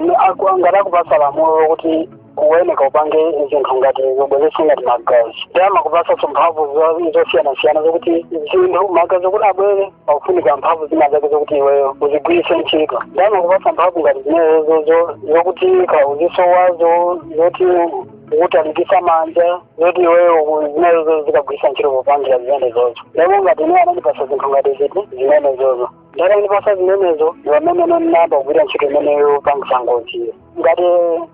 akupasa lamulo kuti kuweneka upange zinthu ngati zobwezesa ngati magazi amakupasa mphamvu zosiyana-siyana zokuti zinthu magazi zokuti abwere pakufunika mphamvu zina zake zokuti iweyo uzigwirise ntchito amakupasa mphamvu ngati zimenezo zokuti uzisowazo zoti utalikisa manja zoti iweyo zimenezo zikagwisa ntchito popangira zimenezozo lero ngati ineyo anandipasa zinthu ngati ziti zimenezozo ndipasa zimenezo wamene namba kugwira ntchito imeneyo pangisa ngoziyo ngati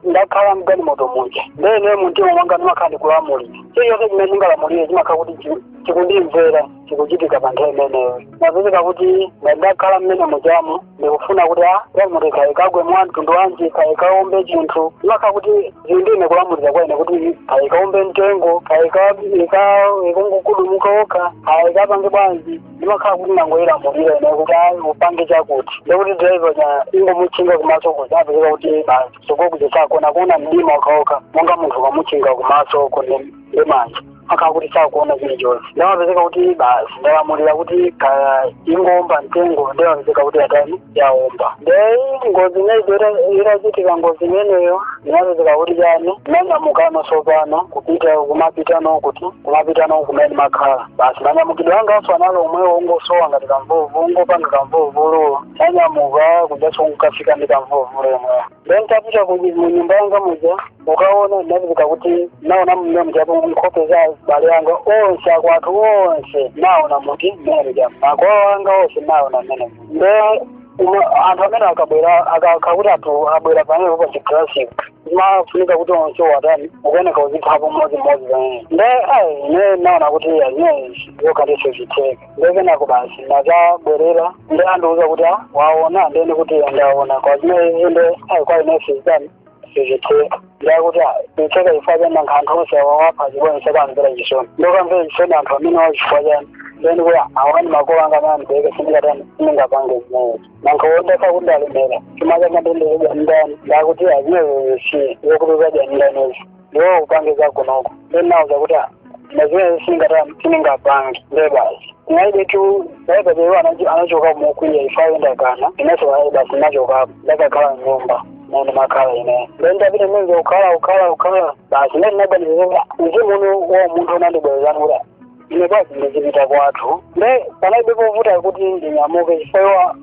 ndakhala mgalimoto muja ndene muntima mwanga ndimakhala ndikulamulira chiyonse chimene ndingalamulire chimakhala kuti chikundimvera chikuchitika pa nthawi imeneyo napezeka kuti ndakhala mmene mujamo ndikufuna kuti galimoto ikagwe mtundu wanji ikaombe chinthu ndimakhala kuti zindine kulamulira kwa ine kuti ikaombe mtengo ikungukudumuka okha ikapange bwanji ndimakhala kuti nangoyilamulira ine kuti upange chakuti ndekuti driver ingomutchinga kumaso kuti apezeka kuti sokokuja sakona kuona mdima wakaoka monga munthu ukamuchinga kumaso kone ndemanja akakuti sakuona chili chonse ndamapezeka kuti basi ndalamulira kuti ingomba mtengo ndamapezeka kuti atani yaomba ngozi inaibera irachitika ngozi imeneyo ndinapezeka kuti chani nanyamukano sopano kupita kumapitano kuti kumapitano kumene makhala basi nanyamukidwe angaso analo omwewo ungosowa ngati kamvuvu ungopanga kamvuvuluwo nanyamuka kujaso kukafika ndi kamvuvulu omwewo ndentapita munyumba yanga muja ukaona ndinapezeka kuti naona mmene mujapo nkhope za bale yanga onse akwathu onse naona muti mmene mujapo makolo anga onse naona mmene anthu amene akabwera akakuti anthu abwera panepo pa chiklasic zimafunika kuti onse watani ukuyeneka uziphapo mmodzi pamene ine naona kuti zokandiso zitheka ndekenako basi nazabwerera andiuza kuti waona ndene kuti ndaona kwa zimene inde kwa inesi zitani sizitheka ndakuti itheka ifake nankanthu onse awapha zibonisa kamvera chisoni ndokamvera chisoni anthu amene wachifukwa chani then kuya awani makolo anga mani beke sindikatani singapange zimenezo nankawondeka kuti ndalemera chimacha madendezedwa ndani ndakuti azimezo si zokutuzadya ndanizo ndiwo kupange zagonoko then nauza kuti nazimene singapange ndebasi ngaibetu aibateyo anachoka mukwiya ifayendakana ineso basi nachokapo ndakakhala nyumba nene makhala ine ndapita menze ukhala basi ndinabalizeza mzimu wa munthu unandibwezani kuti ine basi ndizipita kwathu panaibepo vuta kuti ndinyamuke chifukwa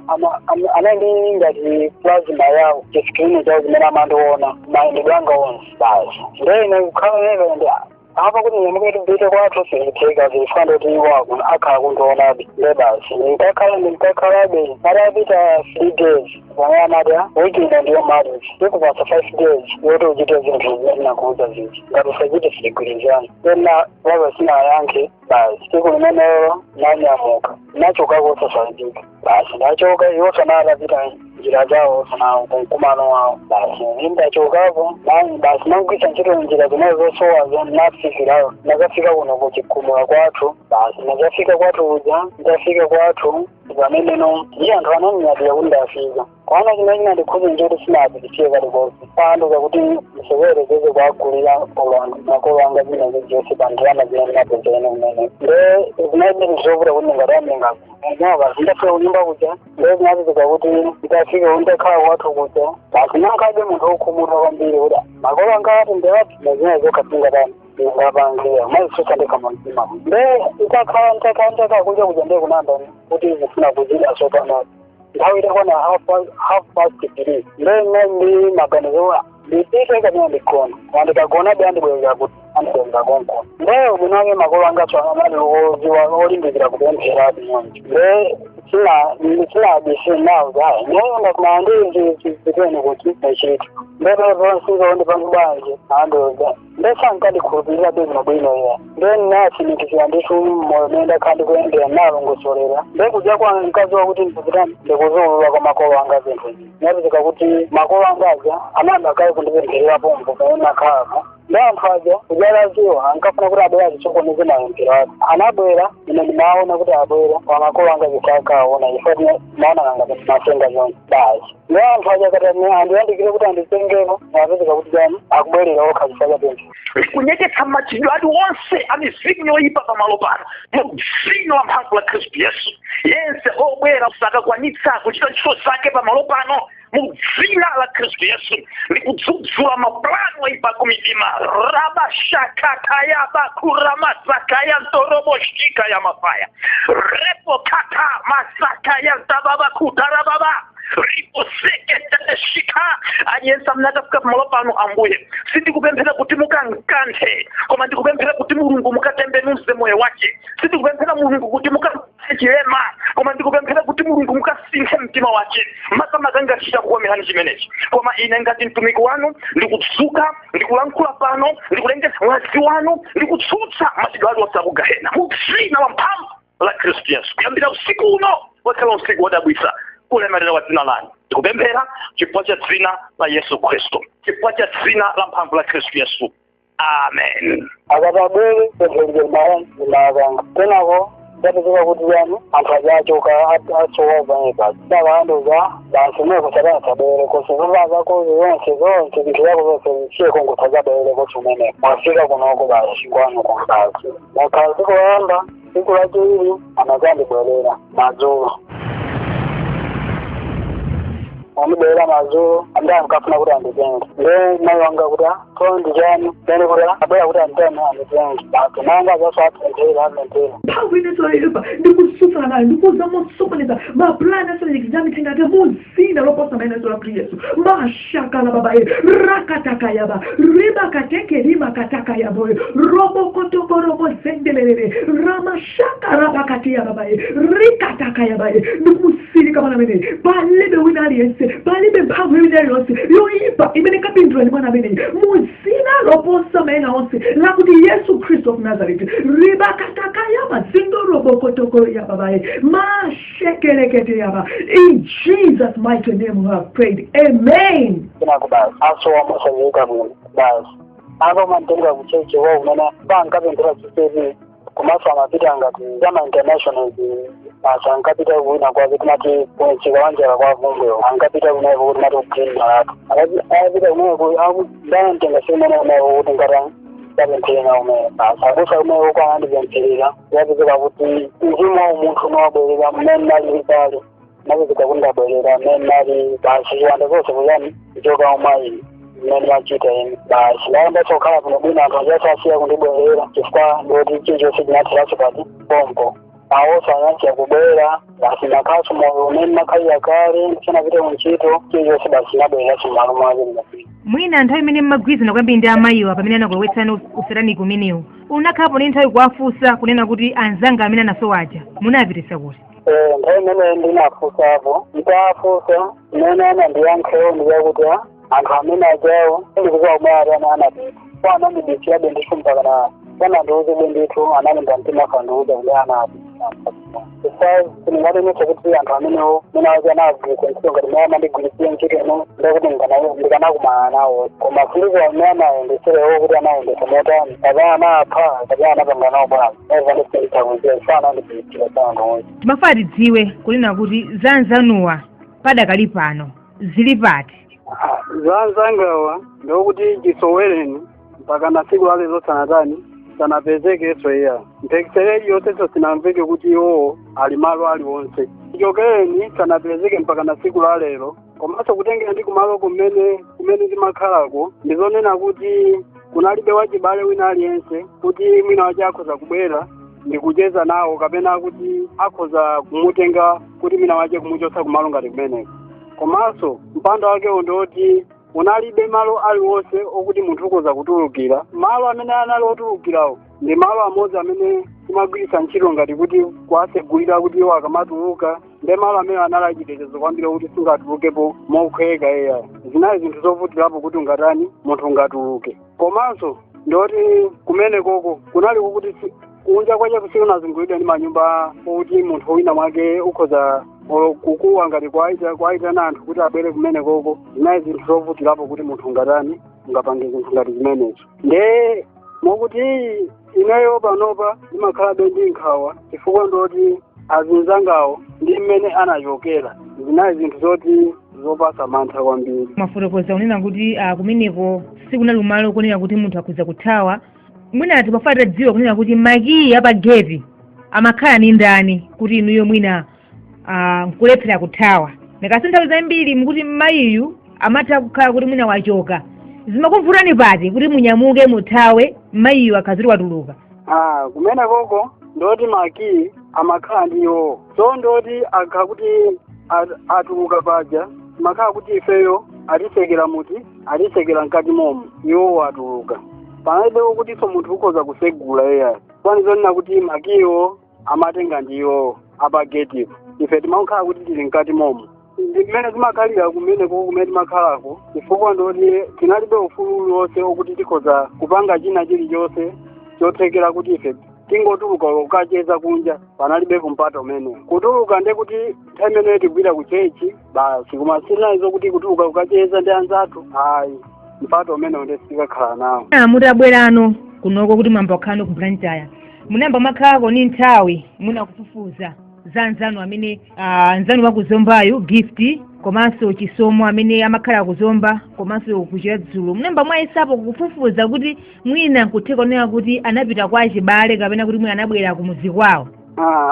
anali ngati plasma yawo chisikrini chawo zimene amandiona mayendedwe anga onse basi ine kukhala nene apa kuti nyamuke tibite kwathu sizitheka zifanda kuti iwako akhala kundionabe basi ndikakhalabe patapita 3 days vanyanata wikina ndiyo marriage ndikupasa 5 days yoti uchite zinthu zinakuuza zizi ngati usachite siligwirizana tena wava sinayankhe basi siku limenelo nanyamuka nachokako sasaidika basi ndachoka iwo sanalapita njira zawo sana kumkumano wawo basi ndachokapo basi nangwisa ntchito njira zinezosowazo nafikirayo nakafika kuno kuchikumula kwathu basi nakafika kwathu uja ndafika kwathu pameneno iye anthu anannyadira kuti ndafika kwana chimene ndikhuza njoti sinapitiye kalikonse panduka kuti msewere zeze kwagulira makolo anga zinazo zonse pandirama zine ndinapezene kumene zinaibiri zovuta kuti ndingatamenga basi ndafika kunyumba kuja zinapezeka kuti ndafika ndakhala kwathu kuja basi nankabe munthu wokhumudwa kwambiri kuti makolo anga ati ndewati nazine zokhasingatani ngapangira maisusa ndekhamamtima ntakhala kunja kuja ndekunamba kuti zifuna kuzida sopano nthawi itakwana half past 3 ndi maganizo ndipite kamene ndigona ndikagona be andibweza kuti andenza konko leo munange makolo angatwa amali olimbikira kupemphera abiyonje le sina bisi nawo zayi nyenga kumandiri zitweni kuti nechitu mbebe vonsizoonde pangubanje andoza ndesankadi khulupirira bezino bwino ya then nasi nikisiya ndisu moyo khandi kuendera nalongosolera ndekuja kwa nkaziwa kuti ndikutani ndikuzulula kwa makolo anga zinthu napezeka kuti makolo angaja ananda kale kundipempherera pompo kaena khako ndanthaja kujalaziwa ankafuna kuti abwera azichokoneze mayempero anabwera ine ndimaona kuti abwera kwa makolo anga zitakaona ifati maona kanga masenga zonse basi ndanthaja kati andiyandikire kuti anditengeko napezeka kuti jani akubwerera okhazifaka pempho kunyeketsa machidwe adi onse amivinyo oyipa pamalo pano muvinyo wa mphamvu la Khristu Yesu yense obwera sakakwanitsa kuchita ntchito zake pamalo pano muvina la Khristu Yesu likudzudzula maplano oyipa kumitima rabashakakayaba kuramasakaya ntoroboshika ya mafaya repo kata masakaya ntababa kutarababa ripo sekete shika ayensa mnakafika pamalo pano ambuye sindikupemphera kuti mukankanthe koma ndikupemphera kuti mulungu mukatembenuze moyo wake sindikupemphera mulungu kuti mukamupatse chilema koma ndikupemphera kuti mulungu mukasinthe mtima wake makamaka ngachita kukomerani chimenechi koma ine ngati mtumiki wanu ndikudzuka ndikulankhula pano ndikulengeza mwazi wanu ndikutsutsa machidwe adi onse akugahena muvina wa mphamvu la Khristu Yesu kuyambira usiku uno wakhala usiku wodabwitsa kulemerera wa dzina lanu ndikupemphera chifukwa cha dzina la Yesu Kristu chifukwa cha dzina la mphamvu la Khristu Yesu amen akatabwere pempherero maakanga kenako ndapezeka kuti yani anthu ajachoka atsoka panyika dakandoza bansimeko sadanasabwere kose zovakako zonse zinthu zako zonse zisiye kongotha zabwere kose umeneko mwafika kunoko basi kwanu kumbasi nakhala zikoyamba tsiku lachiwiri anazandibwerera madzulo andibwera madzulo andamkafuna kuti anditenge nde mai wanga kuti ndijani then kuti abwera kuti anditenge anditenge basi nanga zaso atenthera mphamvu inesoyepa ndikusufana nayo ndikuzamosokoneza maplani asenekizamitenga ate muzina loposa maeneso la Yesu mashakala babaye rakatakayaba ribakateke rimakatakayaboye robokotokorobo zendelelele ramashaka rabakatiya babaye rikatakayabaye ndikusirika mana mene balebe wina aliyense balibe mphamvu wina yonse yoyipa imene kapindula ni mwana amene muzina loposa maena onse lakuti Yesu Kristu of Nazareth ribakatakayaba zindorobokotoko yababaye mashekelekete yaba in Jesus mighty name we have prayed amen kubasi asowa mosazika bwino basi avo mantenga kucheche wo unena bankapendera chisevi kumaso amapita ngati zama international basa ankapita kuina kwake timati kunchika wanjala kwa vumbuyo ankapita kunaiko kuti mati kugreen alatu akapita kunaiko ndayantenga semene kunaiko kuti ngata yapempherera umene basa akusa kunaiko kwa andipempherera yapezeka kuti mzimu wa umunthu unawabwerera mmene nali pale napezeka kuti ndabwerera mmene nali basi chiwanda zonse kuyani kuchoka umayi mmene wachita ine basi naenda sokhala kuno bwino anthu achasasiya kundibwerera chifukwa ndoti chilichonse chinatheraso pati pompo awosa anasiya kubwera basi nakhaso moyo umene nakhalira kale ndisanapite kuntchito chilichonse basi nabwereraso m'malo mwake ndinapita mwina nthawi imene mmagwirizana kwambiri ndi amayiwa pamene anakulowetsani usataniko umenewu unakhalapo ndi nthawi kuwafunsa kunena kuti anzanga amene anasowaja munapitisa kuti nthawi imene ndinafunsapo nditafunsa imene anandiyankhewo ndiyakuti anthu amene ajawo ndikuziwa kumwe atani anapita kwa anandibisira bendithu mpakana sanandiuze bendithu analemba mtima akandiuza kumwe anapita ndingatenesa kuti anthu amenewo mene aja anagwirisa ntchito ngati mene amandigwirisire ntchito ino ndakuti ndikanakumana nawo koma fundiza amene anayendeserewo kuti anayendesa motani kapena anapha kapena anapanga nawo bwana eva ndisindithakuziya ifa anandibisira sanandiuza timafuna tidziwe kunena kuti zanzanuwa padakali pano zili pati zanzangawa ndokuti chisowereni mpaka na siku lalezo sanatani sanapezekenso iya mphekeseri yonseso sinamveke kuti iwo ali malo aliwonse ichokereni sanapezeke mpaka na siku lalero komanso kutengera ndi kumalo kumene ndimakhalako ndizonena kuti kunalibe wachibale wina aliyense kuti mwina wache akhoza kubwera ndikucheza nawo kapena kuti akhoza kumutenga kuti mwina wache kumuchotsa kumalo ngati kumeneko komanso mpando wakewo ndoti unalibe malo aliwonse okuti munthu ukhoza kutulukira. Malo amene anali otulukirawo ndi malo amodzi amene timagwiritsa ntchito ngati kuti kuwasegulira kuti iwo akamatuluka, ndi malo amene anali achitetezo kwambiri kuti singatulukepo mokhweka eya. Zinali zinthu zovutirapo kuti ungatani munthu ungatuluke. Komanso ndoti kumene koko kunali kuti kunja kwache kusikunazungulidwa ndi manyumba okuti munthu wina mwake ukhoza kukuwa ngati kwaitana anthu kuti abwere kumene koko. Zinali zinthu zovutirapo kuti munthu ungatani ungapange zinthu ngati zimenezo. Nde mokuti ineyo panopa ndimakhalabe ndi nkhawa chifukwa ndoti azinzangawo ndi mmene anachokera. Zinali zinthu zoti zopasa mantha kwambiri. Mafotokoza unena kuti kumeneko sikunali malo kunena kuti munthu akhoza kuthawa. Mwina timafunika tidziwe kunena kuti makiyi apa gate amakhala ni ndani kuti inuyo mwina nkulephera kuthawa. Nekasi nthawi zambiri mukuti mayiyu amatha kukhala kuti mwina wachoka. Zimakuvutani pati kuti munyamuke muthawe mayiyu akaziri watuluka? Kumene koko ndoti makiyi amakhala ndiyo. So ndoti akha kuti atuluka paja makhala kuti ifeyo atisekera muti atisekera mkati momo iwo atuluka. Panalibe kuti so munthu ukhoza kusegula eya. Panizonena kuti makiyo amatenga ndiyo apa gate. Ife timakhala kuti tili mkati momo. Ndimene timakhalira kumene koko kumene timakhalako chifukwa ndoti tinalibe ufulu wonse okuti tikhoza kupanga china chilichonse chothekera kuti ife tingotuluka ukacheza kunja. Panalibe kumpata umene kutuluka nde kuti nthawi imene tigwira ku chechi basi, koma sinazo kuti kutuluka ukacheza ndi anzathu ayi mpata umene undesikakhala nawo. Mutabwerano kunoko kuti mwamba ukhano ku Blantyre munamba makhalako ni nthawi muna kufufuza za anzanu amene anzanu wakuzombayo gift komanso chisomo amene amakhala kuzomba komanso kuchiradzulu munamba mwayisapo kufufuza kuti mwina nkutheka onera kuti anapita kwa achibale kapena kuti mwina anabwera kumuzi kwawo?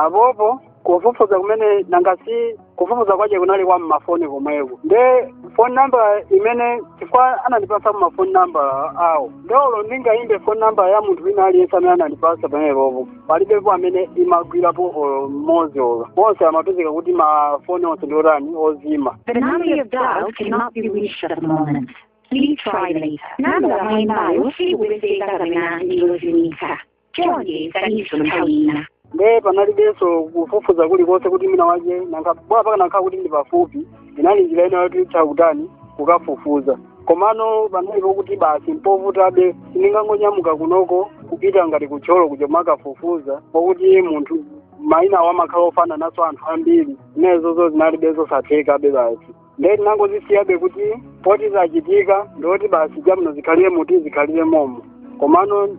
Apopo kufufuza kumene nangasi kufufuza kwache kunali kwa mmafoni komweko. Nde phone number imene chifukwa anandipasa mafoni number awo ndolo ndingayimbe phone number ya munthu wina aliyense amene anandipasa pamenepopo palibepo amene imagwirapo mmodzi olo. Onse amapezeka kuti mafoni onse ndiotani ozima. The number you have dialed cannot be reached at the moment. Please try later. Namba mwimbayo sikubeseka kapena ndiyozimika. Chonde zaliso nthawi. Nde panalibenso kufufuza kulikonse kuti mina wache bwa paka nakhala kuti ndi pafupi inali njira ina yoti chakutani kukafufuza. Komano panalipo kuti basi mpovutabe sindingangonyamuka kunoko kupita ngati kucholo kuja makafufuza pokuti munthu maina wamakhala ofana naso anthu ambiri zinezozo zinalibenso sathekabe basi. Nde tinangozisiyabe kuti poti zachitika ndoti basi jamuno zikhalire muti zikhalire momo. Komano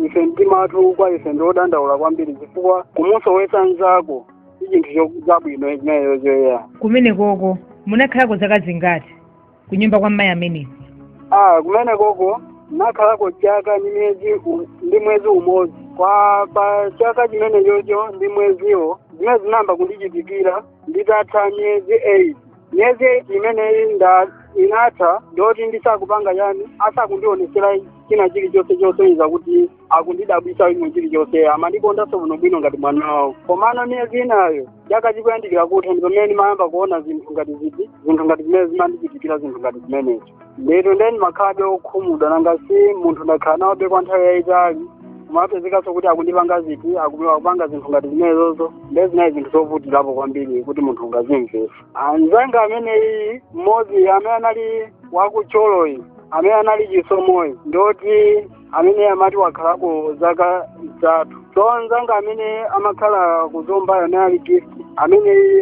ife mtima wathu kwa ife ndiodandaula kwambiri chifukwa kumusowetsa nzako ichinthu chabwino ichineyozo ya. Kumene koko munakhalako zaka zingati kunyumba kwa mayi amene? Kumene koko nakhalako chaka ndi mwezi umodzi. Pa chaka chimene chocho ndi mweziwo zimene zinamba kundichitikira nditatha myezi 8. Myezi 8 imeneyi inatha ndoti ndisakupanga yani asakundionesera china chilichonse chosonyeza kuti akundidabwisa imwe chilichonse amandikondanso bwinobwino ngati mwana wawo. Komano myezi inayo yakachikuyandikira kuti ndi pamene ndimayamba kuona zinthu ngati zimene zimandichitikira zinthu ngati zimenezo. Ndito ndeni makhalabe okhumudwa nangasi munthu ndakhala nawobe kwa nthawi yayitali kumapezekanso kuti akundipanga ziti akupanga zinthu ngati zimenezozo. Ndezinayi zinthu zovutirapo kwambiri kuti munthu ungazimvesa. Anzanga ameneyi mmodzi amene anali wakucholoyi amene anali chisomoyi ndoti amene amati wakhalako zaka 3. So anzanga amene amakhala kuzomba anali gift amene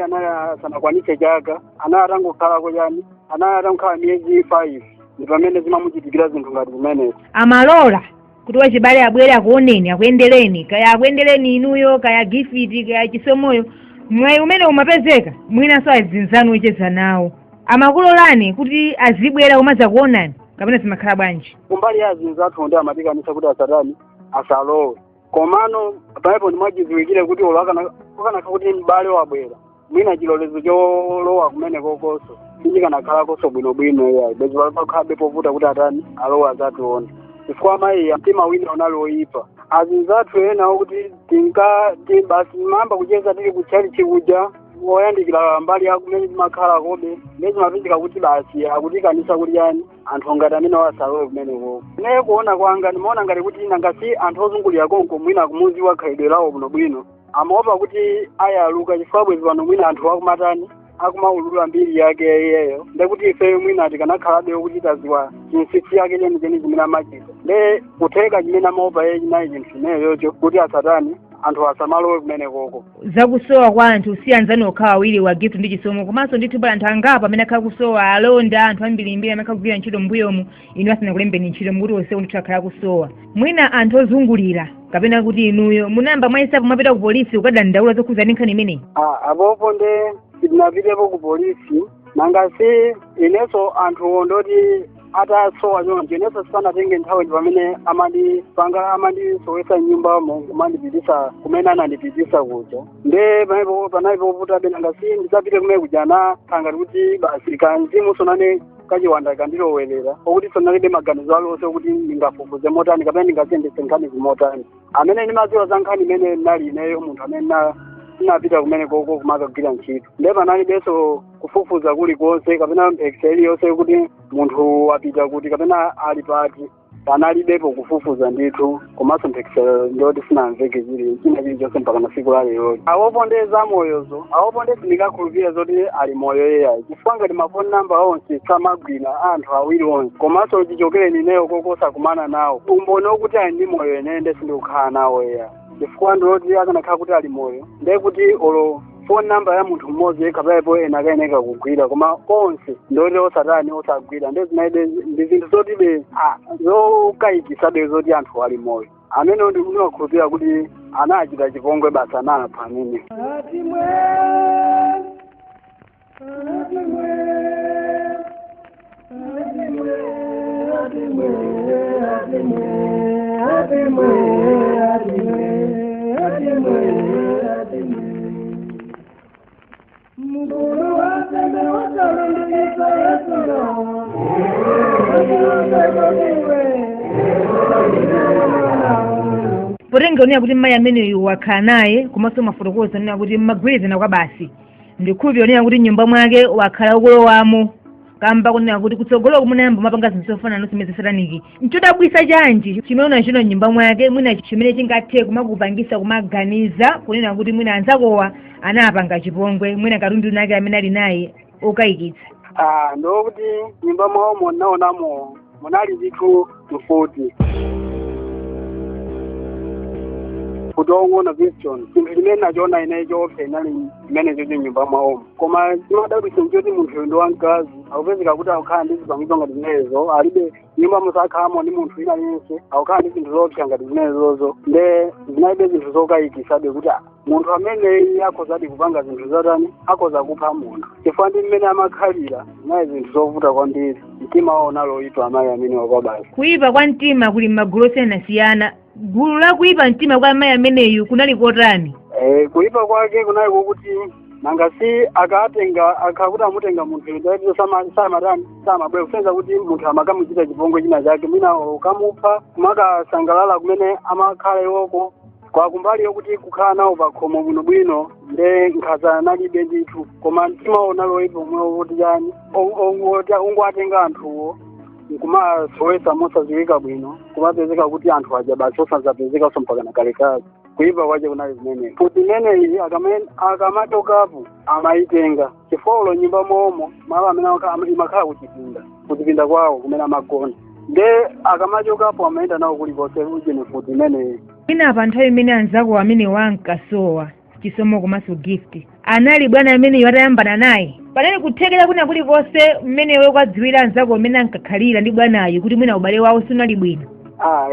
sanakwanitse chaka anatangokhalako yani anatangokhala myezi 5 ndi pamene zimamuchitikira zinthu ngati zimenezo. Amalola kuti wachibale abwere akuoneni akuyendereni kaya akuyendereni inuyo kaya gift kaya chisomoyo mwayi umene umapezeka mwinanso azinzanu ocheza nawo amakulolani kuti azibwera umaza kuonani kapena zimakhala bwanji? Kumbali ya azinzathu ndi amatikanisa kuti asatani asalowe. Komano paipo ndimachiziwikire kuti ukanakha kuti mbale wabwera mwina chilolezo cholowa kumene kokoso sindikanakhalako bwinobwino yayi bezi pakhabe povuta kuti atani alowa azationa chifukwa mayi mtima wina unali oyipa. Azinzathu ena kuti basi mamba kucheza tili kuchali chikuja oyandikira mbali yakumene zimakhala kobe ndezimapindika kuti basi akutikanisa kuti yani anthu ngati amene wasalowe kumeneko. Ine kuona kwanga ndimaona ngati kuti nangasi anthu ozungulira konko mwina kumuzi wakhalidwe lawo bwinobwino amaopa kuti ayaluka chifukwa bwezi pano mwina anthu akumatani akumaulula mbiri yake iyeyo ndekuti ife mwina tikanakhalabe kuti taziwa chinsisi yake chenicheni chimene amachita nde kutheka chimene amaopa iye chinayi chinthu chimeneyocho kuti asatani anthu asamalowe kumene koko. Zakusowa kwa anthu si anzani okhawa awiri wa Gift ndi Chisomo komanso ndithu bala anthu angapa amene akhala kusowa alonda anthu ambirimbiri amene akhala kugwira ntchito mbuyomu inu asina kulembeni ntchito mukuti onse ndithu akhala kusowa. Mwina anthu ozungulira kapena kuti inuyo munamba mwayisapo mwapita ku polisi kukadandaula zokhuza ndi nkhani imeneyi. Apopo nde sitinapitepo ku polisi nangasi inenso anthu ndoti atasowa choncho inenso sipanatenge nthawi pamene amandisowesa nyumbamo kumandipitisa kumene anandipitisa kuja nde panaipo putabe nangasi ndisapite kumene kujana khangati kuti basi kanzimu sonane kachiwanda kandilowerera okuti sonalibe maganizo alonse okuti ndingafufuze motani kapena ndingasendese nkhani zimotani amene ndimadziwa za nkhani imene nali ineyo munthu amene sinapita kumene koko kumakagwira ntchito nde panalibenso kufufuza kulikonse kapena mpekisa iliyonse kuti munthu apita kuti kapena ali pati panalibepo kufufuza ndithu komanso mpekisa ndoti sinamveke china chilichonse mpaka masiku lalero. Awopo nde zamoyozo awopo nde sindikakhulupirira zoti ali moyo yeyayi chifukwa ngati mafoni namba onse samagwira anthu awiri onse komanso chichokereni ineyo koko sakumana nawo umboni okuti ali ndi moyo ene nde sindikukhala nawo yeya chifukwa ndoti akanakhala kuti ali moyo nde kuti olo phone number ya munthu mmodzi kapaipo ena kayeneka kugwira koma onse ndoti osatani osagwira ndi zinthu zotibe zokayikisabe zoti anthu ali moyo amene ndimakhulupirira kuti anachita chipongwe basa anapha amene. Potenge unia kuti mayi ameneyu wakhala naye komanso mafotokoza unia kuti mmagwirizana kwa basi ndikhulupirira unia kuti nyumba mwake wakhala ukulowamo kamba kunena kuti kutsogolo kumunayamba mapanga zinthu zofanana nosimeza sataniki nchodabwisa chanji chimene unachita nyumba mwake mwina chimene chingathe kumakupangisa kumaganiza kunena kuti mwina anzakowa anapanga chipongwe mwina katundu nake amene ali naye okayikitsa. Ndokuti nyumba mwawo munaonamo munali zinthu mfuti kutongona vision chinthu chimene nachiona ineyo chopsa inali imene chocho nyumba mwawo koma chimadabwisa nchoti munthu ndo wamkazi akupezeka kuti akukhala ndi zipangizo ngati zimenezo alibe nyumba musakhalamo ndi munthu ina yense akukhala ndi zinthu zopsa ngati zimenezozo nde zinalibe zinthu zokayikisabe kuti munthu amene akhozadi kupanga zinthu zotani akhoza kupha munthu chifukwa ndi mmene amakhalira zinali zinthu zovuta kwambiri mtima wawo naloyitwa amayi amene wakwabasi. Kuyipa kwa mtima kuli m'magulu osiyanasiyana gulu la kuyipa mtima kwa amayi ameneyu kunali kotani? Kuyipa kwake kunali kokuti nangasi akakuti amutenga munthu ndati samabwera kusenza kuti munthu amakamuchita chipongwe china chake mwina ukamupha kumakasangalala kumene amakhala iwoko kwa kumbali yokuti kukhala nawo pakhomo bwinobwino nde nkhaza nalibe ndithu koma mtima unaloyipa omwe wokuti yani ungowatenga anthuwo nkumasowesa mosadziwika bwino kumapezeka kuti anthu aja basi osazapezeka mpakana kalekale kuyipa kwache kunali zimene futi imeneyi akamatokapo amayitenga chifolo nyumba momo malo amene imakhala kuchipinda kwawo kumene amagona nde akamachokapo amayenda nawo kulikonse ujene futi imeneyi. Inapa nthawi imene anzako amene wankasowa Chisomo komanso Gift anali bwana amene atayambana naye panali kuthekera kuna kulikonse mmene kwadziwira anzako amene ankakhalira ndi bwanayo kuti mwina ubale wawo sunali bwino.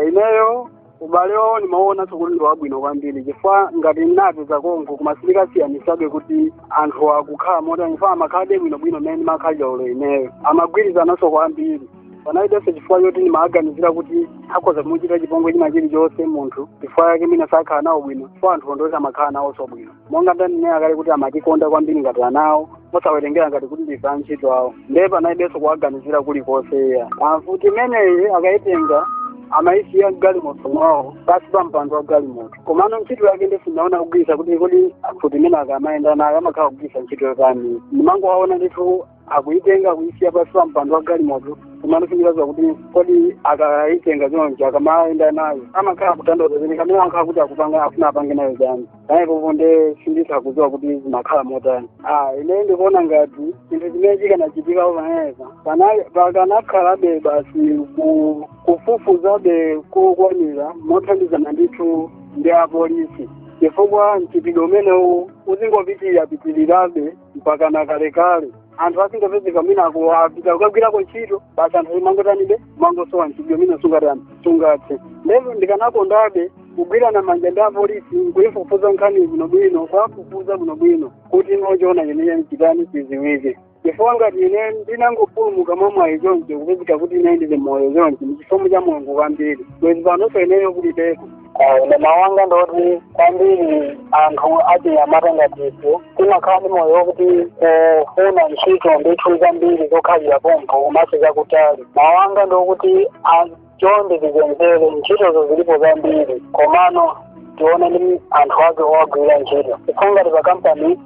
Ineyo ubale wawo nimaona kuti ndi wabwino kwambiri chifukwa ngati napeza konko kumasiyanisabe kuti anthu akukhala motani fa amakhalabe bwinobwino mmene makhalira ulo ineyo amagwirizananso kwambiri panalibenso chifukwa choti ndimaganizira kuti akhoza kumuchita chipongwe china chilichonse munthu chifukwa yake mina sakhala nawo bwino chifukwa anthu ondoti amakhala nawonso bwino monga ndanenera kale kuti amatikonda kwambiri ngati anawo mosawerengera ngati kuti ndife antchito awo nde panalibenso kuwaganizira kulikonse futi imeneyi akayitenga amaisi ya galimoto mwawo basi pampando wa galimoto komano ntchito yake ndi sinaona kugwisa kuti kodi futi mene akamaenda nayo amakhala kugwisa ntchito yakani ndimango waona ndithu akuitenga kuisiya pasi pampando wa galimoto komano sindirazwa kuti kodi akaitenga zonje akamaenda nayo amakhala kutandoza zene kamene amakhala kuti akupanga afuna apange nayo chani paipopo nde sinditha kudziwa kuti zimakhala motani ine ndikuona ngati chinthu chimene chikanachitika pamenepa pakanakhalabe basi kufufuzabe kokwanira mothandizana ndithu ndi apolisi chifukwa mchitidwe umenewu uzingopitirirabe mpaka na kalekale anthu asingopezeka mwina apita kukagwirako ntchito basi anthu imangotanibe mangosowa mchitidwe umene sungathe ndipo ndikanakondabe kugwirana manja ndi apolisi nkuyifufuza nkhani bwinobwino kuwafufuza bwinobwino kuti nochiona chimene chitani chiziwike chifukwa ngati ine ndinangopulumuka momwe choncho kupezeka kuti ine ndili moyo choncho ndichisomo cha Mulungu kwambiri bwezi panonso ineyo kuliteko ine mawanga ndoti kwambiri anthu achinyamata ngatipo timakhala ndi moyo wokuti kufuna ntchito ndithu zambiri zokhalira pompo kumaso zakutali mawanga ndokuti chonde tizenzere ntchitozo zilipo zambiri komano tione ndi anthu ake owagwira ntchito ifungati pakampani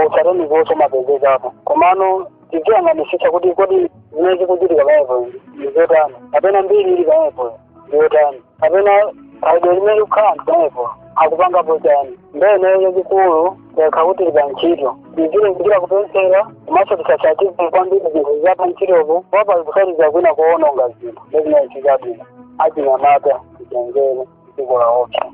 usateni zonse mapezekapo komano tiziyang'anisisa kuti kodi zimene zikuchitika pamenepo ndizotani kapena mbiri ili pamenepo ndiyotani kapena khalidwe limene likukhala pamenepo akupangapo chani ndeneyo chikulu yakha kuti lipa ntchito tizilengekera kupensera komanso tisasatize kwambiri zinthu zapa ntchitopo wapa kusatiza kwina kuononga zinthu ndezinayo chikabwino achinyamata tizenzere dziko la opsa